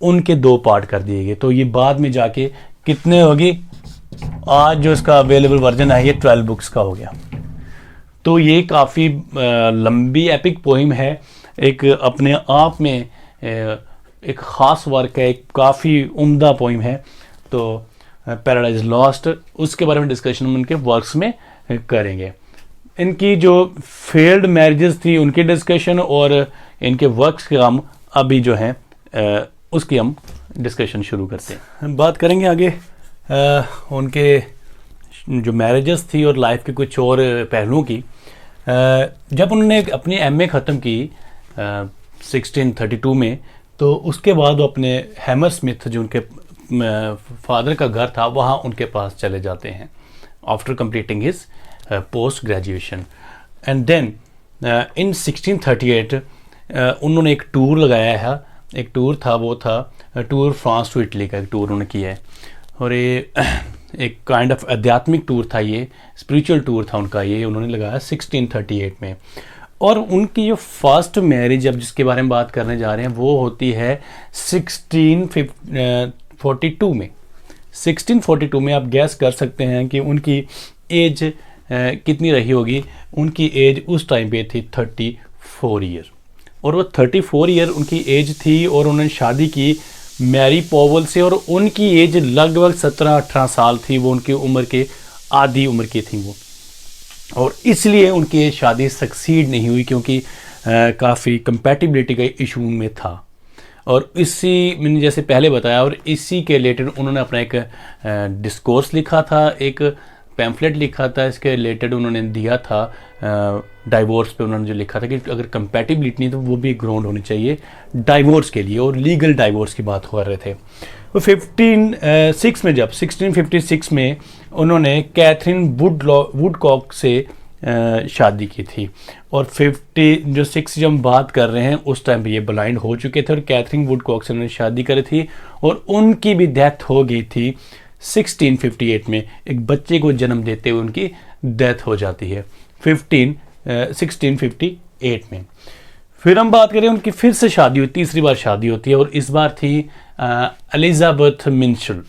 उनके 2 पार्ट कर दिए गए। तो ये बाद में जाके कितने होगी, आज जो इसका अवेलेबल वर्जन है ये 12 बुक्स का हो गया। तो ये काफ़ी लंबी एपिक पोइम है, एक अपने आप में एक ख़ास वर्क है, एक काफ़ी उम्दा पोइम है। तो पैराडाइज लॉस्ट, उसके बारे में डिस्कशन हम उनके वर्क्स में करेंगे। इनकी जो फेल्ड मैरिजेस थी उनकी डिस्कशन और इनके वर्क्स के हम अभी जो हैं उसकी हम डिस्कशन शुरू करते हैं। हम बात करेंगे आगे उनके जो मैरिजेस थी और लाइफ के कुछ और पहलुओं की। जब उन्होंने अपनी एमए ख़त्म की 1632 में, तो उसके बाद वो अपने हैमर स्मिथ जो उनके फादर का घर था वहाँ उनके पास चले जाते हैं after completing his post graduation. And then in 1638 उन्होंने एक टूर लगाया है, एक टूर था, वो था टूर फ्रांस टू इटली का एक टूर उन्होंने किया है। और ये एक काइंड ऑफ आध्यात्मिक टूर था, ये स्पिरिचुअल टूर था उनका, ये उन्होंने लगाया 1638 में। और उनकी जो फर्स्ट मैरिज अब जिसके बारे में बात करने जा रहे हैं वो होती है 1642 में। 1642 में आप गैस कर सकते हैं कि उनकी एज कितनी रही होगी। उनकी एज उस टाइम पे थी 34 ईयर, और वो 34 ईयर उनकी एज थी और उन्होंने शादी की मैरी पॉवल से, और उनकी एज लगभग 17-18 साल थी, वो उनकी उम्र के आधी उम्र की थी वो। और इसलिए उनकी शादी सक्सीड नहीं हुई क्योंकि काफ़ी कंपैटिबिलिटी का इशू में था। और इसी मैंने जैसे पहले बताया, और इसी के रिलेटेड उन्होंने अपना एक डिस्कोर्स लिखा था, एक पैम्फलेट लिखा था, इसके रिलेटेड उन्होंने दिया था डाइवोर्स पे। उन्होंने जो लिखा था कि अगर कंपैटिबिलिटी नहीं तो वो भी ग्राउंड होनी चाहिए डाइवोर्स के लिए, और लीगल डाइवोर्स की बात कर रहे थे। तो 1656 में उन्होंने कैथरीन वुडकॉक से शादी की थी। और 6 जब हम बात कर रहे हैं उस टाइम पे ये ब्लाइंड हो चुके थे, और कैथरीन वुडकॉक से उन्होंने शादी करी थी और उनकी भी डेथ हो गई थी 1658 में। एक बच्चे को जन्म देते हुए उनकी डेथ हो जाती है 1658 में। फिर हम बात करें उनकी फिर से शादी हुई, तीसरी बार शादी होती है, और इस बार थी एलिजाबेथ मिंशल,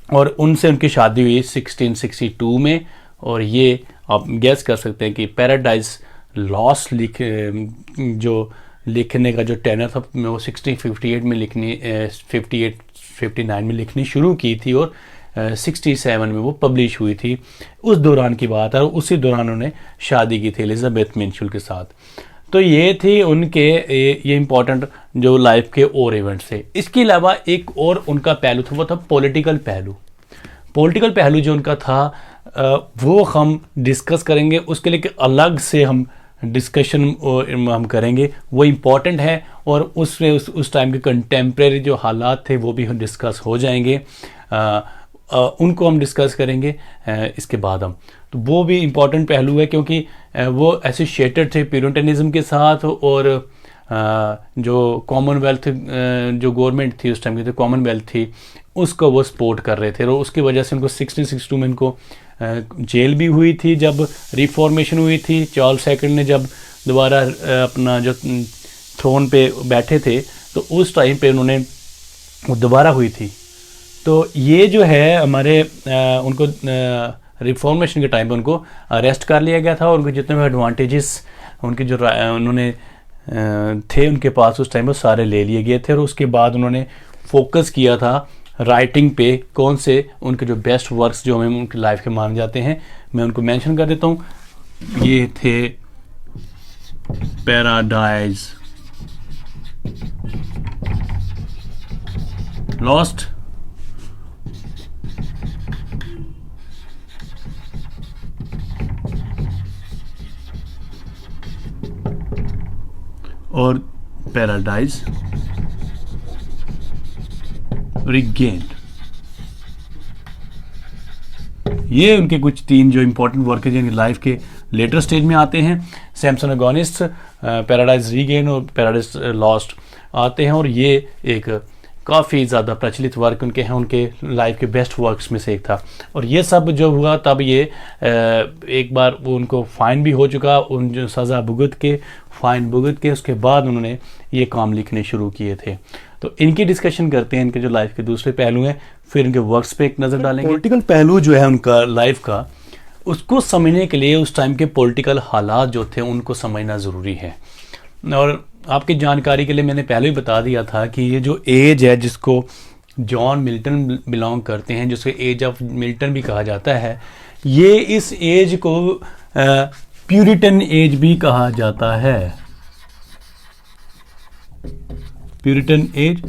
और उनसे उनकी शादी हुई 1662 में। और ये आप गैस कर सकते हैं कि पैराडाइज लॉस्ट लिखने का जो टेनर था वो 1658 में 59 में लिखनी शुरू की थी, और 67 में वो पब्लिश हुई थी। उस दौरान की बात है, और उसी दौरान उन्होंने शादी की थी एलिजाबेथ मिंशल के साथ। तो ये थी उनके ये इम्पोर्टेंट जो लाइफ के और इवेंट्स थे। इसके अलावा एक और उनका पहलू था, वो था पॉलिटिकल पहलू। पॉलिटिकल पहलू जो उनका था वो हम डिस्कस करेंगे, उसके लिए अलग से हम डिस्कशन हम करेंगे, वो इम्पॉर्टेंट है। और उसमें उस टाइम के कंटेम्प्रेरी जो हालात थे वो भी हम डिस्कस हो जाएंगे, उनको हम डिस्कस करेंगे इसके बाद हम। तो वो भी इम्पॉर्टेंट पहलू है क्योंकि वो एसोसिएटेड थे प्यूरिटनिज्म के साथ, और जो कॉमनवेल्थ जो गवर्नमेंट थी उस टाइम की, तो कॉमनवेल्थ थी उसको वो सपोर्ट कर रहे थे, और उसकी वजह से उनको 1662 में इनको जेल भी हुई थी जब रिफॉर्मेशन हुई थी। चार्ल्स सेकंड ने जब दोबारा अपना जो थ्रोन पे बैठे थे तो उस टाइम पे उन्होंने वो दोबारा हुई थी। तो ये जो है हमारे उनको रिफॉर्मेशन के टाइम पे उनको अरेस्ट कर लिया गया था, और उनके जितने भी एडवांटेजेस उनके जो उन्होंने थे उनके पास उस टाइम पर सारे ले लिए गए थे। और उसके बाद उन्होंने फोकस किया था राइटिंग पे, कौन से उनके जो बेस्ट वर्क्स जो हमें उनकी लाइफ के माने जाते हैं, मैं उनको मेंशन कर देता हूँ। ये थे पैराडाइज लॉस्ट, और पैराडाइज रिगेन्ड। ये उनके कुछ 3 जो इंपॉर्टेंट वर्क है जिनकी लाइफ के लेटर स्टेज में आते हैं। सैमसन अगोनिस्ट, पैराडाइज रीगेन और पैराडाइज लॉस्ट आते हैं, और ये एक काफ़ी ज़्यादा प्रचलित वर्क उनके हैं, उनके लाइफ के बेस्ट वर्क्स में से एक था। और ये सब जो हुआ तब ये एक बार वो उनको फ़ाइन भी हो चुका, उन जो सज़ा फ़ाइन भुगत के उसके बाद उन्होंने ये काम लिखने शुरू किए थे। तो इनकी डिस्कशन करते हैं, इनके जो लाइफ के दूसरे पहलू हैं, फिर इनके वर्क्स पे एक नज़र डालेंगे। पॉलिटिकल पहलू जो है उनका लाइफ का, उसको समझने के लिए उस टाइम के पॉलिटिकल हालात जो थे उनको समझना ज़रूरी है। और आपकी जानकारी के लिए मैंने पहले ही बता दिया था कि ये जो एज है जिसको जॉन मिल्टन बिलोंग करते हैं, जिसको एज ऑफ मिल्टन भी कहा जाता है, ये इस एज को प्यूरिटन एज भी कहा जाता है। प्यूरिटन एज,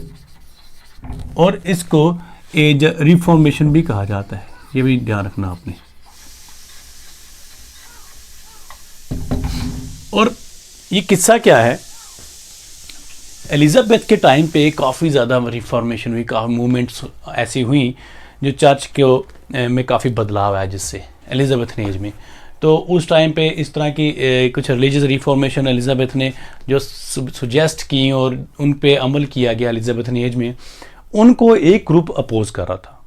और इसको एज रिफॉर्मेशन भी कहा जाता है, ये भी ध्यान रखना आपने। और ये किस्सा क्या है, एलिजाबेथ के टाइम पे काफ़ी ज़्यादा रिफॉर्मेशन हुई, काफ़ी मूवमेंट्स ऐसी हुई जो चर्च के में काफ़ी बदलाव आया जिससे एलिजाबेथ एज में। तो उस टाइम पे इस तरह की कुछ रिलीजियस रिफॉर्मेशन एलिजाबेथ ने जो सुजेस्ट की और उन पे अमल किया गया एलिजाबेथ एज में, उनको एक ग्रुप अपोज कर रहा था।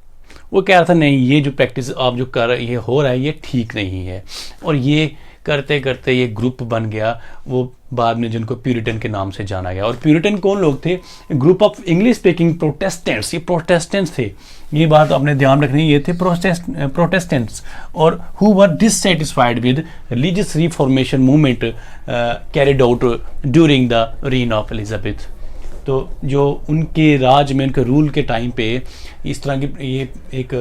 वो कह रहा था नहीं, ये जो प्रैक्टिस आप जो कर ये हो रहा है ये ठीक नहीं है। और ये करते करते ये ग्रुप बन गया, वो बाद में जिनको प्यूरिटन के नाम से जाना गया। और प्यूरिटन कौन लोग थे? Group of English speaking Protestants, ये प्रोटेस्टेंट्स थे। ये बात आपने ध्यान रखनी, ये थे प्रोटेस्टेंट्स, और who were dissatisfied with religious reformation movement carried out during the reign of Elizabeth. तो जो उनके राज में, उनके रूल के टाइम पे इस तरह की ये एक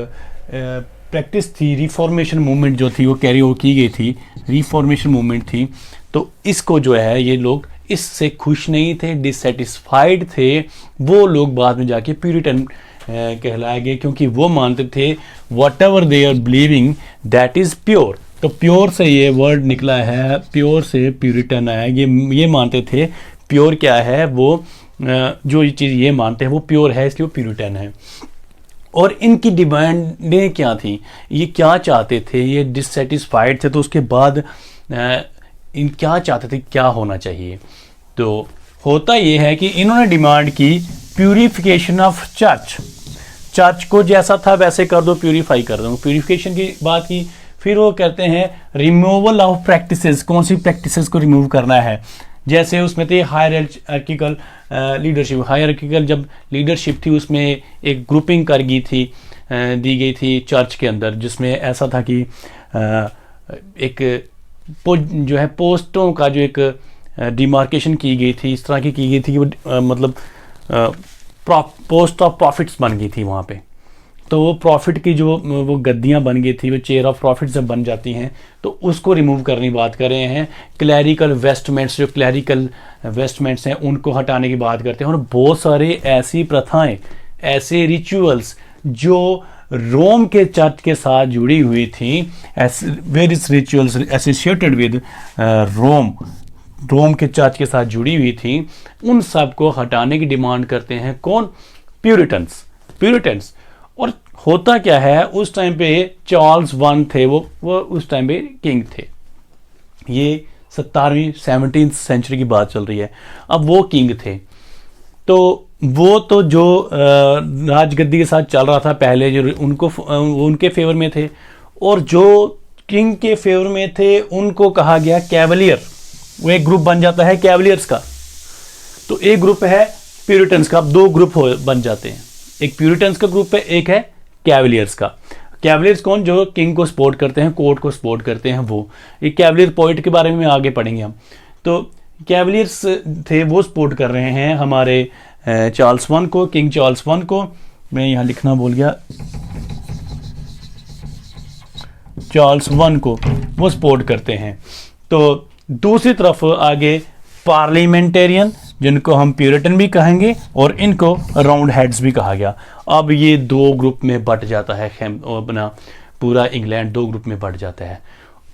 प्रैक्टिस थी, रिफॉर्मेशन मूवमेंट जो थी वो कैरी आउट की गई थी, रिफॉर्मेशन मूवमेंट थी। तो इसको जो है ये लोग इससे खुश नहीं थे, डिससेटिस्फाइड थे। वो लोग बाद में जाके प्यूरिटन कहलाए गए, क्योंकि वो मानते थे whatever they are believing that is pure. तो प्योर से ये वर्ड निकला है, प्योर से प्यूरिटन आया। ये मानते थे प्योर क्या है, वो जो ये चीज़ ये मानते हैं वो प्योर है, इसलिए वो प्यूरिटन है। और इनकी डिमांडें क्या थी, ये क्या चाहते थे, ये डिससेटिस्फाइड थे। तो उसके बाद इन क्या चाहते थे, क्या होना चाहिए। तो होता ये है कि इन्होंने डिमांड की प्यूरिफिकेशन ऑफ चर्च। चर्च को जैसा था वैसे कर दो, प्यूरिफाई कर दो। प्यूरिफिकेशन की बात की। फिर वो कहते हैं रिमूवल ऑफ प्रैक्टिसेस। कौन सी प्रैक्टिसेस को रिमूव करना है? जैसे उसमें थे हायरार्किकल लीडरशिप। हायरार्किकल जब लीडरशिप थी उसमें एक ग्रुपिंग कर गई थी, दी गई थी चर्च के अंदर, जिसमें ऐसा था कि एक जो है पोस्टों का जो एक डिमार्केशन की गई थी, इस तरह की गई थी कि वो मतलब पोस्ट ऑफ प्रॉफिट्स बन गई थी वहाँ पे। तो वो प्रॉफिट की जो वो गद्दियाँ बन गई थी, वो चेयर ऑफ प्रॉफिट जब बन जाती हैं तो उसको रिमूव करने की बात कर रहे हैं। क्लैरिकल वेस्टमेंट्स, जो क्लैरिकल वेस्टमेंट्स हैं उनको हटाने की बात करते हैं। और बहुत सारे ऐसी प्रथाएं, ऐसे रिचुअल्स जो रोम के चर्च के साथ जुड़ी हुई थी, वेरियस रिचुअल्स एसोसिएटेड विद रोम के चर्च के साथ जुड़ी हुई थी, उन सब को हटाने की डिमांड करते हैं कौन? प्यूरिटन्स। और होता क्या है, उस टाइम पे चार्ल्स वन थे, वो उस टाइम पे किंग थे। ये 17वीं 17th सेंचुरी की बात चल रही है। अब वो किंग थे, तो वो तो जो राजगद्दी के साथ चल रहा था पहले, जो उनके फेवर में थे, और जो किंग के फेवर में थे उनको कहा गया कैवलियर। वो एक ग्रुप बन जाता है कैवलियर्स का। तो एक ग्रुप है प्यूरिटन्स का। अब दो ग्रुप बन जाते हैं, एक प्यूरिटन्स का ग्रुप है, एक है कैवलियर्स का। कैवलियर्स कौन? जो किंग को सपोर्ट करते हैं, कोर्ट को सपोर्ट करते हैं, वो। एक कैवलियर पॉइंट के बारे में आगे पढ़ेंगे हम। तो कैवलियर्स थे, वो सपोर्ट कर रहे हैं हमारे चार्ल्स वन को, किंग चार्ल्स वन को। मैं यहाँ लिखना भूल गया, चार्ल्स वन को वो सपोर्ट करते हैं। तो दूसरी तरफ आगे पार्लियामेंटेरियन, जिनको हम प्यूरिटन भी कहेंगे, और इनको राउंड हेड्स भी कहा गया। अब ये दो ग्रुप में बट जाता है, अपना पूरा इंग्लैंड दो ग्रुप में बट जाता है।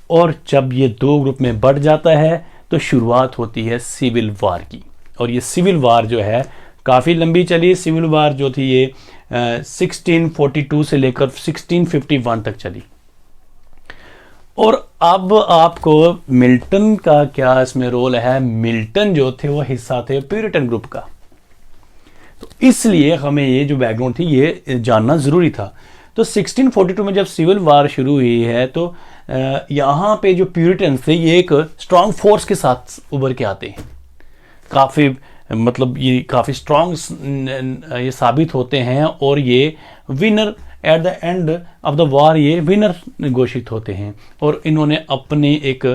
और जब ये दो ग्रुप में बट जाता है तो शुरुआत होती है सिविल वार की। और ये सिविल वार जो है काफ़ी लंबी चली। सिविल वार जो थी ये 1642 से लेकर 1651 तक चली। और अब आपको मिल्टन का क्या इसमें रोल है? मिल्टन जो थे वो हिस्सा थे प्यूरिटन ग्रुप का, तो इसलिए हमें ये जो बैकग्राउंड थी ये जानना ज़रूरी था। तो 1642 में जब सिविल वार शुरू हुई है तो यहाँ पे जो प्यूरिटन्स थे ये एक स्ट्रांग फोर्स के साथ उभर के आते हैं। काफ़ी मतलब ये काफ़ी स्ट्रांग ये साबित होते हैं, और ये winner at the end of the war ये विनर घोषित होते हैं और इन्होंने अपनी एक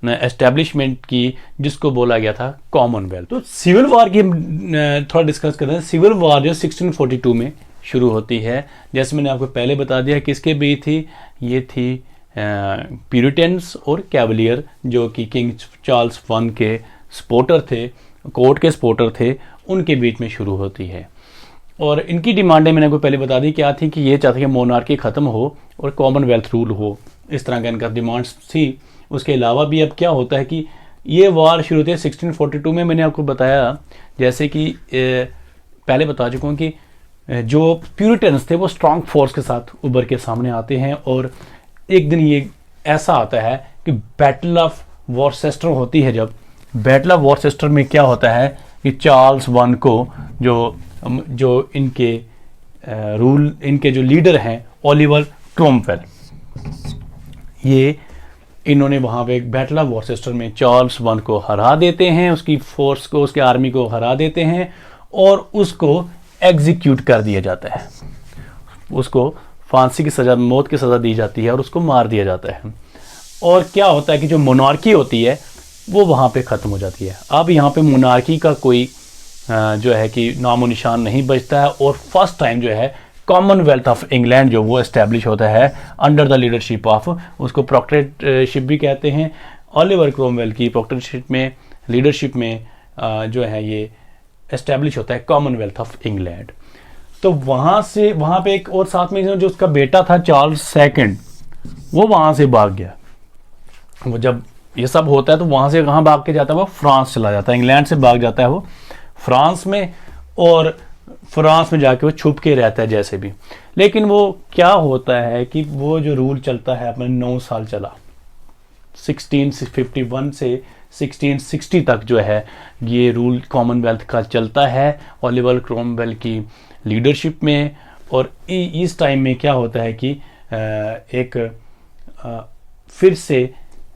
एस्टेब्लिशमेंट की जिसको बोला गया था कॉमनवेल्थ। तो सिविल वॉर की थोड़ा डिस्कस करते हैं। सिविल वॉर जो 1642 में शुरू होती है, जैसे मैंने आपको पहले बता दिया किसके बीच थी, ये थी प्यूरिटन्स और कैवलियर जो कि किंग चार्ल्स वन के सपोर्टर थे, कोर्ट के सपोर्टर थे, उनके बीच में शुरू होती है। और इनकी डिमांडें मैंने आपको पहले बता दी क्या थी कि ये चाहते कि मोनार्की ख़त्म हो और कॉमनवेल्थ रूल हो, इस तरह का इनका डिमांड्स थी। उसके अलावा भी अब क्या होता है कि ये वार शुरू होती है 1642 में। मैंने आपको बताया जैसे कि पहले बता चुका हूँ कि जो प्यूरिटन्स थे वो स्ट्रॉन्ग फोर्स के साथ उभर के सामने आते हैं और एक दिन ये ऐसा आता है कि बैटल ऑफ वॉरचेस्टर होती है। जब बैटल ऑफ वॉरचेस्टर में क्या होता है कि चार्ल्स वन को जो इनके इनके जो लीडर हैं ओलिवर क्रोमवेल, ये इन्होंने वहाँ पे एक बैटल ऑफ वॉरचेस्टर में चार्ल्स वन को हरा देते हैं, उसकी फोर्स को, उसके आर्मी को हरा देते हैं और उसको एग्जीक्यूट कर दिया जाता है। उसको फांसी की सज़ा, मौत की सज़ा दी जाती है और उसको मार दिया जाता है। और क्या होता है कि जो मोनार्की होती है वो वहाँ पे ख़त्म हो जाती है। अब यहाँ पे मोनार्की का कोई जो है कि नामो निशान नहीं बचता है और फर्स्ट टाइम जो है कॉमनवेल्थ ऑफ इंग्लैंड जो वो एस्टेब्लिश होता है अंडर द लीडरशिप ऑफ, उसको प्रोक्टरेटशिप भी कहते हैं, ओलिवर क्रोमवेल की प्रोक्टरशिप में, लीडरशिप में जो है ये एस्टेब्लिश होता है कॉमनवेल्थ ऑफ इंग्लैंड। तो वहाँ से वहाँ पे एक और साथ में जो उसका बेटा था चार्ल्स सेकंड, वो वहाँ से भाग गया। वो जब ये सब होता है तो वहाँ से कहाँ भाग के जाता है, वो फ्रांस चला जाता है, इंग्लैंड से भाग जाता है वो फ्रांस में, और फ्रांस में जाके वो छुप के रहता है जैसे भी। लेकिन वो क्या होता है कि वो जो रूल चलता है अपने 9 साल चला, 1651 से 1660 तक जो है ये रूल कॉमनवेल्थ का चलता है ओलिवर क्रोमवेल की लीडरशिप में। और इस टाइम में क्या होता है कि एक फिर से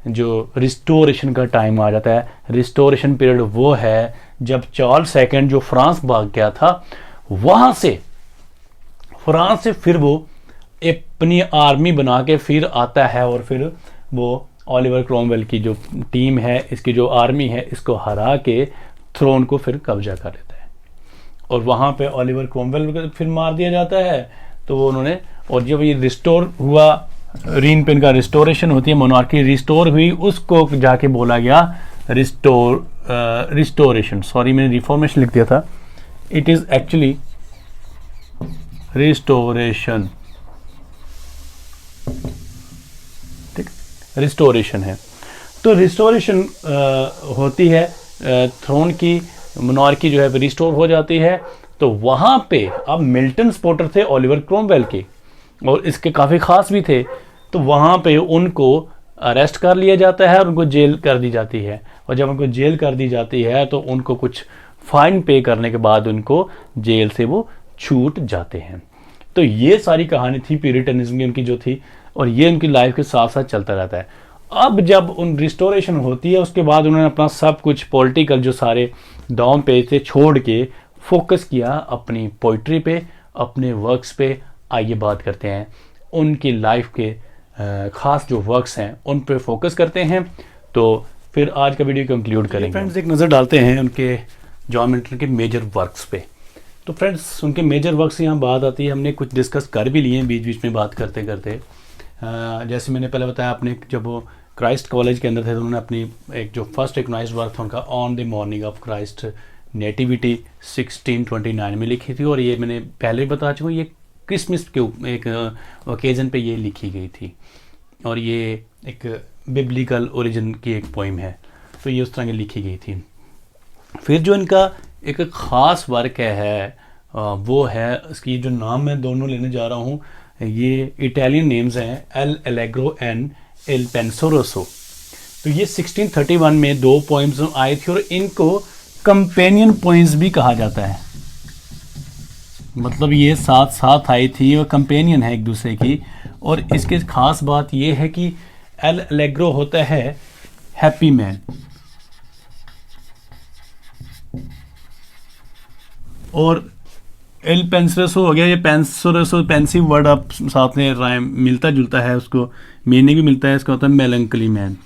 जो रिस्टोरेशन का टाइम आ जाता है। रिस्टोरेशन पीरियड वो है जब चार्ल्स सेकंड जो फ्रांस भाग गया था, वहाँ से फ्रांस से फिर वो अपनी आर्मी बना के फिर आता है और फिर वो ओलिवर क्रोमवेल की जो टीम है, इसकी जो आर्मी है, इसको हरा के थ्रोन को फिर कब्जा कर लेता है। और वहाँ पे ओलिवर क्रोमवेल को फिर मार दिया जाता है। तो वो उन्होंने, और जब ये रिस्टोर हुआ, रीन पे इनका रिस्टोरेशन होती है, मोनार्की रिस्टोर हुई, उसको जाके बोला गया रिस्टोरेशन। सॉरी मैंने रिफॉर्मेशन लिख दिया था, इट इज एक्चुअली रिस्टोरेशन। ठीक, रिस्टोरेशन है। तो रिस्टोरेशन होती है, थ्रोन की मोनार्की जो है रिस्टोर हो जाती है। तो वहां पे अब मिल्टन सपोर्टर थे ओलिवर क्रोमवेल के और इसके काफ़ी ख़ास भी थे। तो वहाँ पे उनको अरेस्ट कर लिया जाता है और उनको जेल कर दी जाती है। और जब उनको जेल कर दी जाती है तो उनको कुछ फाइन पे करने के बाद उनको जेल से वो छूट जाते हैं। तो ये सारी कहानी थी प्यूरिटनिज्म की उनकी जो थी, और ये उनकी लाइफ के साथ साथ चलता रहता है। अब जब उन रिस्टोरेशन होती है उसके बाद उन्होंने अपना सब कुछ पॉलिटिकल जो सारे दांव पे थे छोड़ के फोकस किया अपनी पोइट्री पे, अपने वर्क्स पे। आइए बात करते हैं उनकी लाइफ के ख़ास जो वर्क्स हैं उन पे फोकस करते हैं। तो फिर आज का वीडियो कंक्लूड करेंगे। फ्रेंड्स एक नज़र डालते हैं उनके जॉन मिल्टन के मेजर वर्क्स पे। तो फ्रेंड्स उनके मेजर वर्क्स यहाँ बात आती है, हमने कुछ डिस्कस कर भी लिए हैं बीच बीच में बात करते करते। जैसे मैंने पहले बताया, अपने जब वो क्राइस्ट कॉलेज के अंदर थे तो उन्होंने अपनी एक जो फर्स्ट रिकॉग्नाइज्ड वर्क था उनका on the morning of Christ nativity 1629 में लिखी थी। और ये मैंने पहले भी बता चुका हूँ, ये क्रिसमस के एक ओकेजन पे ये लिखी गई थी और ये एक बिब्लिकल ओरिजिन की एक पोइम है। तो ये उस तरह की लिखी गई थी। फिर जो इनका एक ख़ास वर्क है वो है, इसकी जो नाम मैं दोनों लेने जा रहा हूँ, ये इटालियन नेम्स हैं, एल एलेग्रो एंड एल पेंसोरोसो। तो ये 1631 में 2 पोइम्स आए थे और इनको कंपेनियन पोइम्स भी कहा जाता है। मतलब ये साथ साथ आई थी और कंपेनियन है एक दूसरे की। और इसके खास बात ये है कि एल एलेग्रो होता है हैप्पी मैन, और एल पेंसरसो हो गया, ये पेंसरसो पेंसिव वर्ड आप साथ में राइम मिलता जुलता है, उसको मीनिंग भी मिलता है, इसका होता है मेलंकली मैन।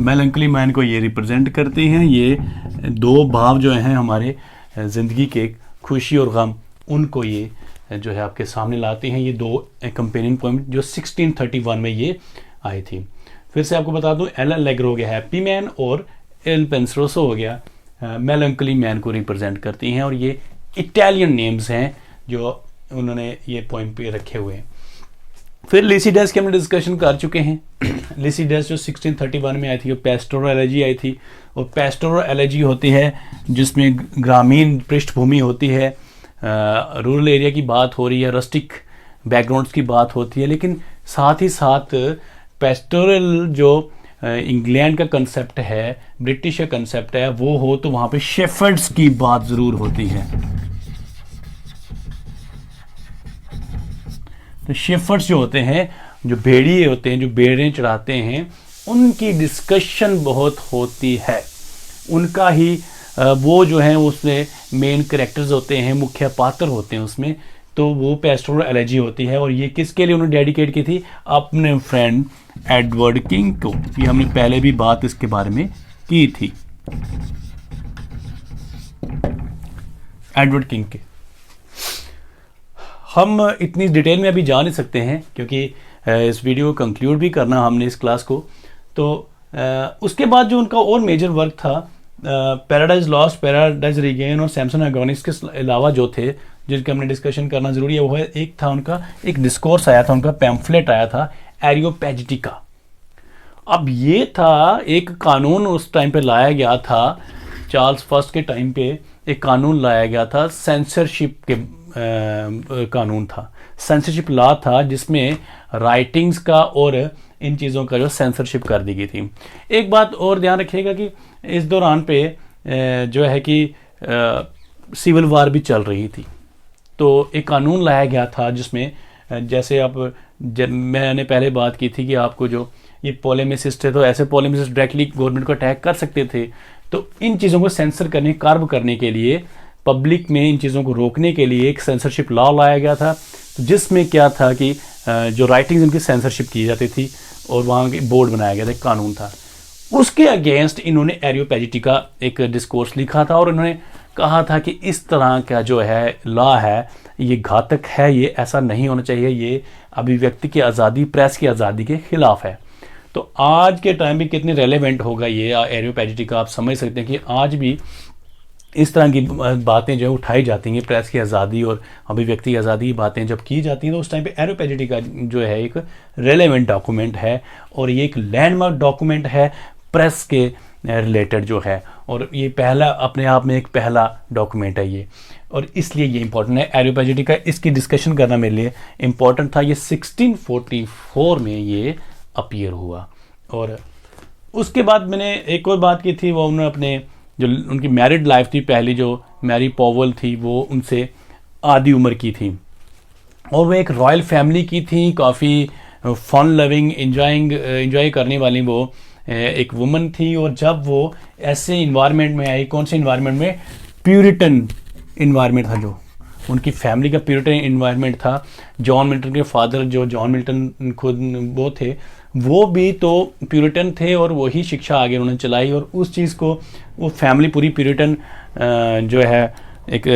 मेलंकली मैन को ये रिप्रेजेंट करते हैं। ये दो भाव जो हैं हमारे ज़िंदगी के, खुशी और गम, उनको ये जो है आपके सामने लाते हैं। ये दो कंपेनियन पोएम जो 1631 में ये आई थी। फिर से आपको बता दूं, एल अलेग्रो हो गया हैप्पी मैन और एल पेंसरोसो हो गया मेलंकली मैन को रिप्रेजेंट करती हैं। और ये इटालियन नेम्स हैं जो उन्होंने ये पोएम पे रखे हुए हैं। फिर लिसिडस की हमने डिस्कशन कर चुके हैं। लिसिडस जो 1631 में आई थी, वो पेस्टोरल एलेजी आई थी। और पेस्टोरल एलेजी होती है जिसमें ग्रामीण पृष्ठभूमि होती है, रूरल एरिया की बात हो रही है, रस्टिक बैकग्राउंड्स की बात होती है, लेकिन साथ ही साथ पेस्टोरल जो इंग्लैंड का कंसेप्ट है, ब्रिटिश का कंसेप्ट है, वो हो तो वहाँ पे शेफर्ड्स की बात ज़रूर होती है। तो शेफर्ड्स जो होते हैं, जो भेड़िए होते हैं, जो भेड़ें चढ़ाते हैं, उनकी डिस्कशन बहुत होती है। उनका ही वो जो है उसमें मेन कैरेक्टर्स होते हैं, मुख्य पात्र होते हैं उसमें। तो वो पेस्टोरल एलेजी होती है। और ये किसके लिए उन्होंने डेडिकेट की थी? अपने फ्रेंड एडवर्ड किंग को। ये हमने पहले भी बात इसके बारे में की थी, एडवर्ड किंग के। हम इतनी डिटेल में अभी जा नहीं सकते हैं क्योंकि इस वीडियो को कंक्लूड भी करना हमने इस क्लास को। तो उसके बाद जो उनका और मेजर वर्क था, पैराडाइज लॉस्ट, पैराडाइज रिगेन और सैमसन एगोनिक्स के अलावा जो थे जिनके हमने डिस्कशन करना ज़रूरी है, वो है एक था उनका एक डिस्कोर्स आया था, उनका पैम्फलेट आया था एरियोपेजिटिका। अब ये था एक कानून उस टाइम पे लाया गया था, चार्ल्स फर्स्ट के टाइम पे एक कानून लाया गया था, सेंसरशिप के कानून था, सेंसरशिप लॉ था, जिसमें राइटिंग्स का और इन चीज़ों का जो सेंसरशिप कर दी गई थी। एक बात और ध्यान रखिएगा कि इस दौरान पे जो है कि सिविल वार भी चल रही थी। तो एक कानून लाया गया था जिसमें जैसे आप मैंने पहले बात की थी कि आपको जो ये पोलेमिसिस्ट है, तो ऐसे पोलेमिसिस्ट डायरेक्टली गवर्नमेंट को अटैक कर सकते थे। तो इन चीज़ों को सेंसर करने, कार्ब करने के लिए, पब्लिक में इन चीज़ों को रोकने के लिए एक सेंसरशिप लॉ लाया गया था, जिसमें क्या था कि जो राइटिंग्स उनकी सेंसरशिप की जाती थी और वहाँ के बोर्ड बनाया गया था, एक कानून था। उसके अगेंस्ट इन्होंने एरियोपेजिटिका एक डिस्कोर्स लिखा था और इन्होंने कहा था कि इस तरह का जो है लॉ है ये घातक है, ये ऐसा नहीं होना चाहिए, ये अभिव्यक्ति की आज़ादी, प्रेस की आज़ादी के खिलाफ है। तो आज के टाइम में कितनी रेलेवेंट होगा ये एरियोपेजिटिका, आप समझ सकते हैं कि आज भी इस तरह की बातें जो है उठाई जाती हैं, प्रेस की आज़ादी और अभिव्यक्ति की आज़ादी की बातें जब की जाती हैं, तो उस टाइम पे एरियोपेजिटिका जो है एक रेलेवेंट डॉक्यूमेंट है और ये एक लैंडमार्क डॉक्यूमेंट है प्रेस के रिलेटेड जो है। और ये पहला, अपने आप में एक पहला डॉक्यूमेंट है ये, और इसलिए ये इंपॉर्टेंट है एरियोपेजिटिका। इसकी डिस्कशन करना मेरे लिए इम्पॉर्टेंट था। ये 1644 में ये अपीयर हुआ। और उसके बाद मैंने एक और बात की थी, वो उन्होंने अपने जो उनकी मैरिड लाइफ थी, पहली जो मैरी पॉवल थी, वो उनसे आधी उम्र की थी और वो एक रॉयल फैमिली की थी, काफ़ी फन लविंग, इंजॉय करने वाली वो एक वुमन थी। और जब वो ऐसे इन्वायरमेंट में आई, कौन से इन्वायरमेंट में? प्यूरिटन इन्वायरमेंट था, जो उनकी फैमिली का प्यूरिटन इन्वायरमेंट था। जॉन मिल्टन के फादर, जो जॉन मिल्टन खुद वो थे, वो भी तो प्यूरिटन थे और वही शिक्षा आगे उन्होंने चलाई। और उस चीज़ को वो फैमिली पूरी प्यूरिटन जो है एक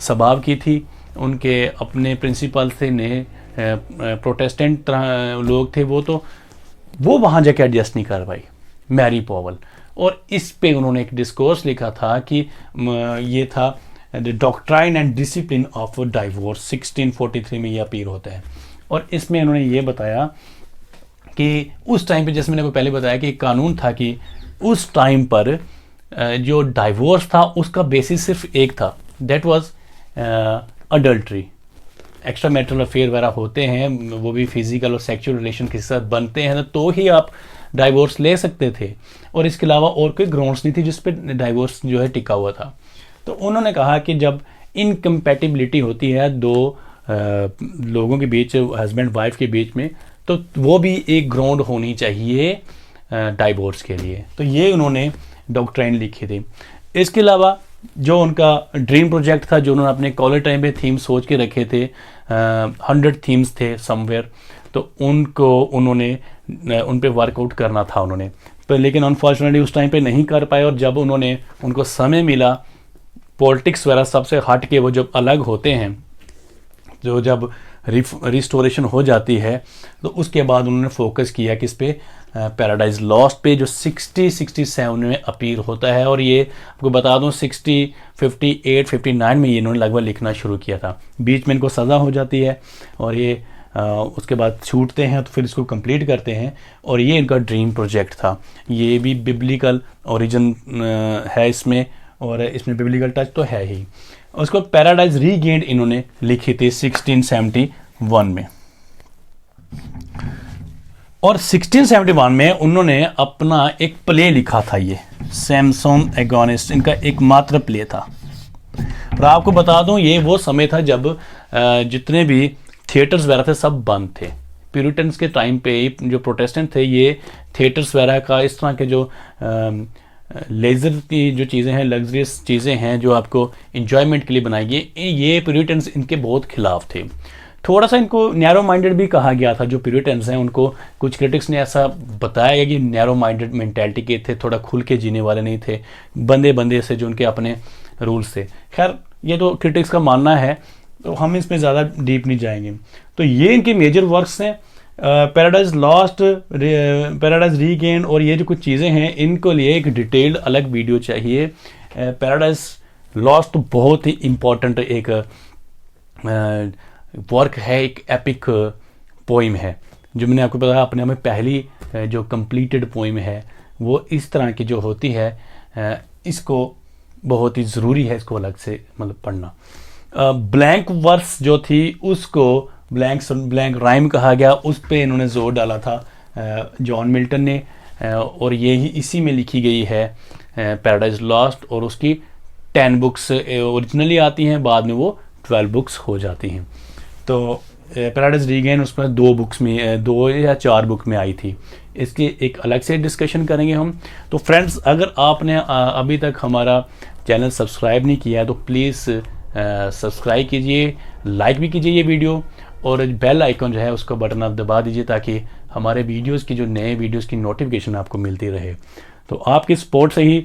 स्वभाव की थी। उनके अपने प्रिंसिपल थे, ने प्रोटेस्टेंट तरह लोग थे वो वहाँ जाके एडजस्ट नहीं कर पाई, मैरी पॉवल। और इस पे उन्होंने एक डिस्कोर्स लिखा था कि ये था the doctrine and discipline of divorce, 1643 में ये अपीयर होता है। और इसमें उन्होंने ये बताया कि उस टाइम पे, जैसे मैंने को पहले बताया कि एक कानून था कि उस टाइम पर जो डाइवोर्स था उसका बेसिस सिर्फ एक था, that was adultery. Extra marital affair वगैरह होते हैं, वो भी फिजिकल और सेक्सुअल रिलेशन के साथ बनते हैं, तो ही आप डाइवोर्स ले सकते थे। और इसके अलावा और कोई ग्राउंड्स नहीं थी जिस पे डाइवोर्स जो है टिका हुआ था। तो उन्होंने कहा कि जब इनकम्पैटिबिलिटी होती है दो लोगों के बीच, हस्बैंड वाइफ के बीच में, तो वो भी एक ग्राउंड होनी चाहिए डाइवोर्स के लिए। तो ये उन्होंने डॉक्ट्राइन लिखी थी। इसके अलावा जो उनका ड्रीम प्रोजेक्ट था, जो उन्होंने अपने कॉलेज टाइम पे थीम सोच के रखे थे, 100 थीम्स थे समवेयर, तो उन्होंने उन पे वर्कआउट करना था उन्होंने, पर लेकिन अनफॉर्चुनेटली उस टाइम पे नहीं कर पाए। और जब उनको समय मिला, पॉलिटिक्स वगैरह सबसे हट के वो जब अलग होते हैं, जो जब रिस्टोरेशन हो जाती है, तो उसके बाद उन्होंने फोकस किया किस पे, पैराडाइज लॉस्ट पे, जो 60-67 में अपीयर होता है। और ये आपको बता दूं 60, 58, 59 में ये इन्होंने लगभग लिखना शुरू किया था। बीच में इनको सज़ा हो जाती है और ये उसके बाद छूटते हैं, तो फिर इसको कंप्लीट करते हैं। और ये इनका ड्रीम प्रोजेक्ट था। ये भी बिब्लिकल ओरिजिन है इसमें, और इसमें बिब्लिकल टच तो है ही। उसको पैराडाइज रीगेन्ड इन्होंने लिखी थी 1671 में। और 1671 में उन्होंने अपना एक प्ले लिखा था, ये सैमसन एगोनिस्ट इनका एकमात्र प्ले था। और आपको बता दूं ये वो समय था जब जितने भी थिएटर्स वगैरह थे सब बंद थे। प्यूरिटन्स के टाइम पे जो प्रोटेस्टेंट थे, ये थिएटर्स वगैरह का, इस तरह के जो लेजर की जो चीज़ें हैं, लग्जरियस चीज़ें हैं जो आपको इंजॉयमेंट के लिए बनाई गई, ये प्यूरिटन्स इनके बहुत खिलाफ थे। थोड़ा सा इनको नैरो माइंडेड भी कहा गया था। जो प्यूरिटन्स हैं उनको कुछ क्रिटिक्स ने ऐसा बताया गया कि नैरो माइंडेड मेंटालिटी के थे, थोड़ा खुल के जीने वाले नहीं थे, बंदे बंदे से जो उनके अपने रूल्स थे। खैर ये तो क्रिटिक्स का मानना है, तो हम इसमें ज़्यादा डीप नहीं जाएंगे। तो ये इनके मेजर वर्क्स हैं, पैराडाइज लॉस्ट, पैराडाइज रीगेन, और ये जो कुछ चीज़ें हैं इनको लिए एक डिटेल्ड अलग वीडियो चाहिए। पैराडाइज लॉस्ट तो बहुत ही इम्पोर्टेंट एक वर्क है, एक एपिक पोइम है, जो मैंने आपको बताया अपने में पहली जो कंप्लीटेड पोइम है, वो इस तरह की जो होती है, इसको बहुत ही ज़रूरी है इसको अलग से मतलब पढ़ना। ब्लैंक वर्स जो थी उसको ब्लैंक राइम कहा गया, उस पर इन्होंने जोर डाला था जॉन मिल्टन ने, और ये ही इसी में लिखी गई है पैराडाइज लॉस्ट। और उसकी 10 बुक्स ओरिजिनली आती हैं, बाद में वो 12 बुक्स हो जाती हैं। तो पैराडाइज रीगेन उसमें 2 बुक्स में, 2 या 4 बुक में आई थी। इसकी एक अलग से डिस्कशन करेंगे हम। तो फ्रेंड्स, अगर आपने अभी तक हमारा चैनल सब्सक्राइब नहीं किया है तो प्लीज़ सब्सक्राइब कीजिए, लाइक भी कीजिए ये वीडियो, और बेल आइकन जो है उसका बटन आप दबा दीजिए ताकि हमारे वीडियोस की, जो नए वीडियोस की नोटिफिकेशन आपको मिलती रहे। तो आपकी सपोर्ट से ही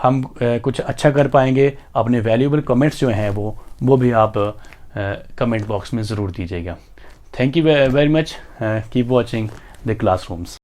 हम कुछ अच्छा कर पाएंगे। अपने वैल्यूएबल कमेंट्स जो हैं वो भी आप कमेंट बॉक्स में ज़रूर दीजिएगा। Thank you very much. Keep watching the classrooms.